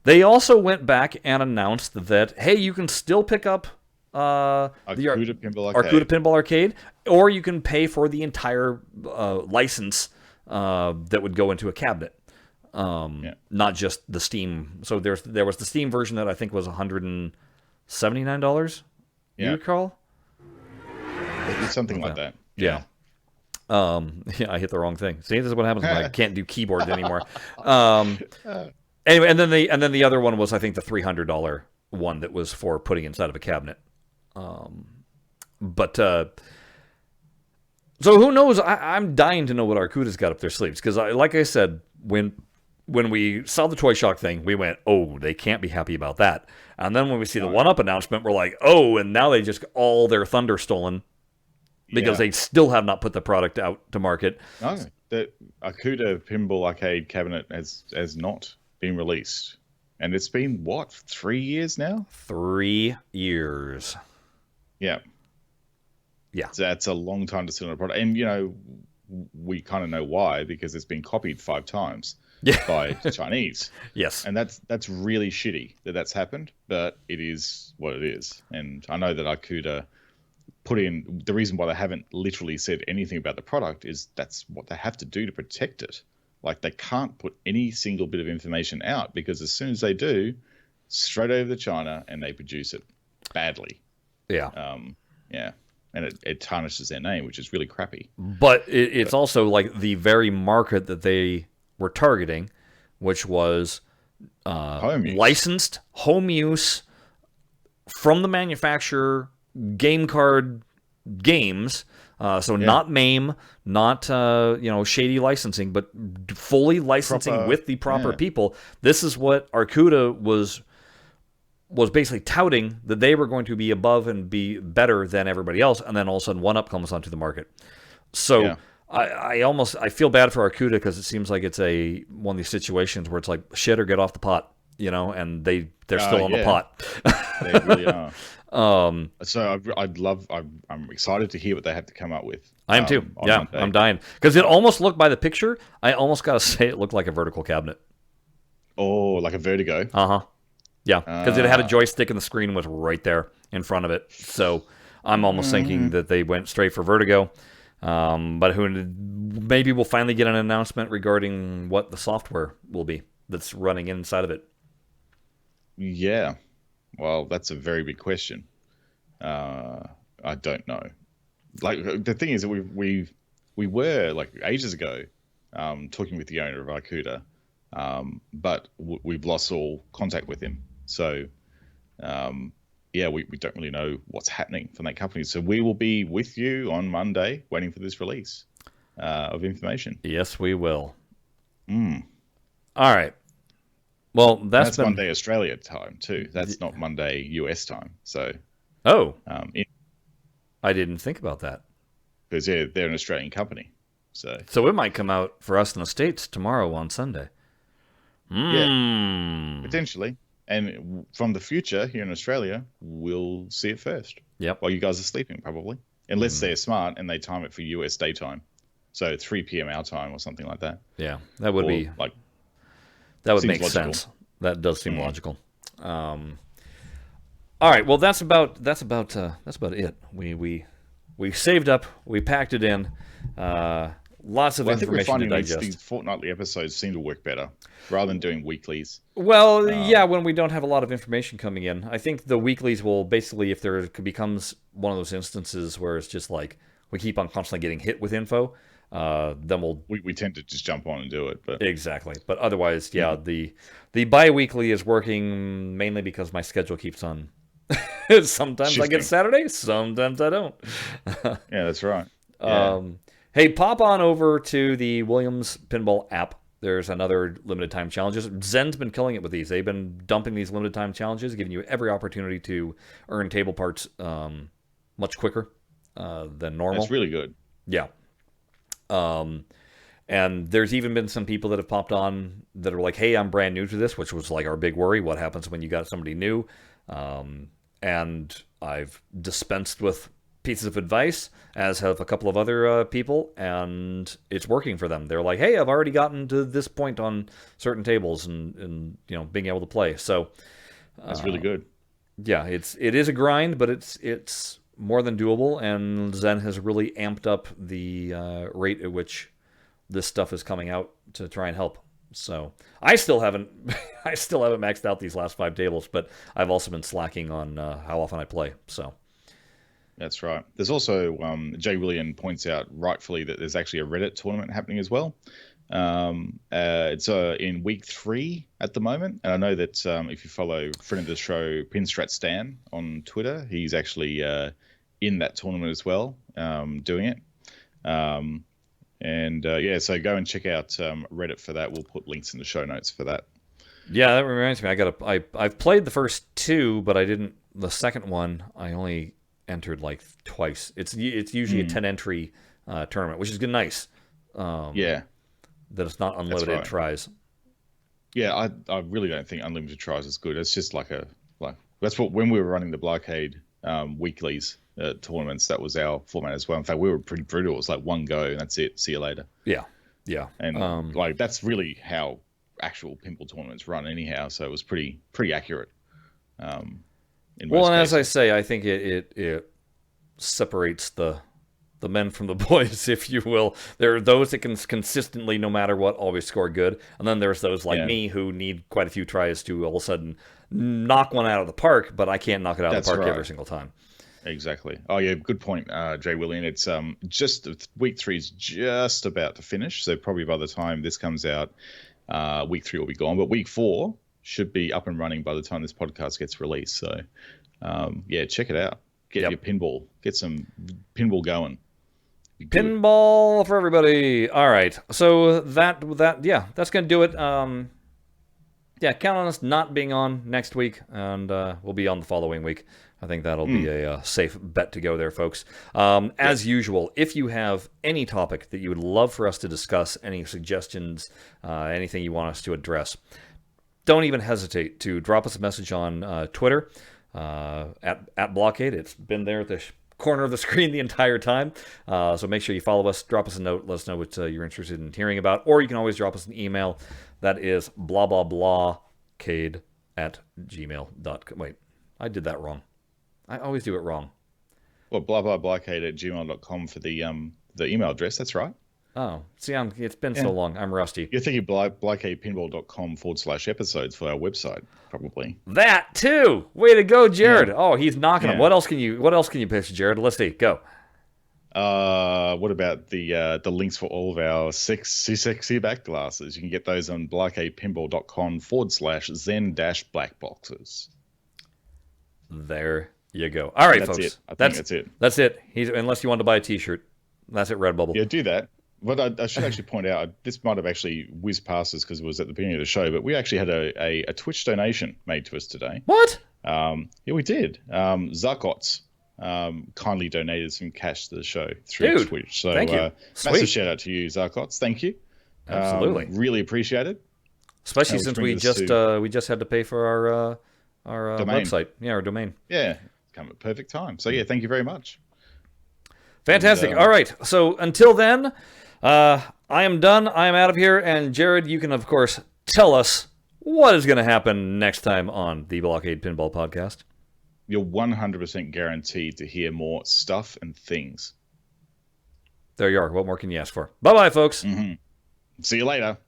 They also went back and announced that, hey, you can still pick up the Arcuda Pinball Arcade, or you can pay for the entire license that would go into a cabinet, not just the Steam. So there was the Steam version that I think was $179. You recall? It's something like that. Yeah. I hit the wrong thing. See, this is what happens when I can't do keyboards anyway. Anyway, and then the other one was, I think, the $300 one that was for putting inside of a cabinet. So who knows? I'm dying to know what Arcuda's got up their sleeves, because like I said, when when we saw the Toy Shock thing, we went, oh, they can't be happy about that. And then when we see the 1UP announcement, we're like, oh, and now they just got all their thunder stolen because they still have not put the product out to market. No, the Akuda Pinball Arcade cabinet has not been released. And it's been, what, 3 years now? 3 years. Yeah. Yeah. So that's a long time to sit on a product. And, we kind of know why, because it's been copied 5 times by the Chinese. Yes. And that's really shitty that that's happened, but it is what it is. And I know that Akuda put in, the reason why they haven't literally said anything about the product is that's what they have to do to protect it. Like, they can't put any single bit of information out, because as soon as they do, straight over to China and they produce it badly. Yeah. Yeah. And it tarnishes their name, which is really crappy. But it's also like the very market that they were targeting, which was licensed home use from the manufacturer game card games. Not MAME, not shady licensing, but fully licensing with the proper people. This is what Arcuda was basically touting, that they were going to be above and be better than everybody else, and then all of a sudden 1UP comes onto the market. So I feel bad for Arcuda, because it seems like it's one of these situations where it's like shit or get off the pot, and they're still on the pot. They really are. So I'm excited to hear what they have to come up with. I am too. Yeah, Monday. I'm dying, because it almost looked, by the picture, I almost got to say it looked like a vertical cabinet. Oh, like a Vertigo. Yeah, because it had a joystick and the screen was right there in front of it. So I'm almost thinking that they went straight for Vertigo. But maybe we'll finally get an announcement regarding what the software will be that's running inside of it. Yeah. Well, that's a very big question. I don't know. Like, the thing is that we were, like, ages ago, talking with the owner of Arcuda, but we've lost all contact with him. So, we don't really know what's happening from that company. So we will be with you on Monday, waiting for this release of information. Yes, we will. All right. Well, that's Monday Australia time too. That's not Monday US time. So, I didn't think about that, because they're an Australian company. So it might come out for us in the States tomorrow on Sunday. Yeah, potentially. And from the future here in Australia, we'll see it first. Yep. While you guys are sleeping, probably. Unless they're smart and they time it for US daytime. So 3 p.m. our time or something like that. Yeah, that would be like. That would make sense. That does seem logical. All right. Well, that's about it. We saved up. We packed it in. Lots of information to digest. These fortnightly episodes seem to work better rather than doing weeklies. Well, when we don't have a lot of information coming in. I think the weeklies will basically, if there becomes one of those instances where it's just like we keep on constantly getting hit with info, then we tend to just jump on and do it. But exactly. But otherwise, the bi-weekly is working mainly because my schedule keeps on. Sometimes shifting. I get Saturday, sometimes I don't. Yeah, that's right. Yeah. Hey, pop on over to the Williams Pinball app. There's another limited time challenges. Zen's been killing it with these. They've been dumping these limited time challenges, giving you every opportunity to earn table parts much quicker than normal. That's really good. Yeah. And there's even been some people that have popped on that are like, hey, I'm brand new to this, which was like our big worry. What happens when you got somebody new? And I've dispensed with pieces of advice, as have a couple of other people, and it's working for them. They're like, hey, I've already gotten to this point on certain tables and being able to play. So that's really good. Yeah, it is a grind, but it's more than doable, and Zen has really amped up the rate at which this stuff is coming out to try and help. So I still haven't maxed out these last 5 tables, but I've also been slacking on how often I play. So that's right. There's also Jay William points out rightfully that there's actually a Reddit tournament happening as well. It's in week 3 at the moment, and I know that if you follow friend of the show Pinstrat Stan on Twitter, he's actually in that tournament as well, doing it. And yeah, so go and check out Reddit for that. We'll put links in the show notes for that. Yeah, that reminds me. I've played the first two, but I didn't. The second one, I only entered like twice. It's usually a 10 entry tournament, which is good, nice. Yeah, That it's not unlimited tries. Yeah, I really don't think unlimited tries is good. It's just like that's what when we were running the BlahCade weeklies tournaments, that was our format as well. In fact, we were pretty brutal. It was like one go and that's it. See you later. Yeah. And like that's really how actual pinball tournaments run anyhow. So it was pretty accurate. In well, most and cases. as I say, I think it separates the men from the boys, if you will. There are those that can consistently, no matter what, always score good, and then there's those like me who need quite a few tries to all of a sudden knock one out of the park, but I can't knock it out of the park every single time. Exactly. Oh yeah, good point, Jay William. It's just week 3 is just about to finish, so probably by the time this comes out, week 3 will be gone, but week 4 should be up and running by the time this podcast gets released. So yeah, check it out. Get your pinball. Get some pinball going. Pinball for everybody. All right. So that's going to do it. Yeah, count on us not being on next week, and we'll be on the following week. I think that'll be a safe bet to go there, folks. As usual, if you have any topic that you would love for us to discuss, any suggestions, anything you want us to address, don't even hesitate to drop us a message on Twitter at BlahCade. It's been there at the corner of the screen the entire time. So make sure you follow us, drop us a note, let us know what you're interested in hearing about, or you can always drop us an email. That is blahblahblahcade@gmail.com. Wait, I did that wrong. I always do it wrong. Well, blahblahblahcade@gmail.com for the email address. That's right. Oh, see, it's been so long. I'm rusty. You're thinking blahcadepinball.com/episodes for our website, probably. That too. Way to go, Jared. Oh, he's knocking them. What else can you pitch, Jared? Let's see. Go. What about the links for all of our sexy back glasses? You can get those on blahcadepinball.com/zen-blackboxes. There you go. All right, folks. It. I think that's it. That's it. Unless you want to buy a T-shirt. That's it, Redbubble. Yeah, do that. But I should actually point out, this might have actually whizzed past us because it was at the beginning of the show, but we actually had a Twitch donation made to us today. What? Yeah, we did. Zarkots kindly donated some cash to the show through Twitch. So thank you. Massive shout out to you, Zarkots. Thank you. Absolutely. Really appreciate it. Especially since we just had to pay for our website. Yeah, our domain. Yeah, come at a perfect time. So yeah, thank you very much. Fantastic. All right. So until then, I am done. I am out of here. And Jared, you can, of course, tell us what is going to happen next time on the BlahCade Pinball Podcast. You're 100% guaranteed to hear more stuff and things. There you are. What more can you ask for? Bye-bye, folks. See you later.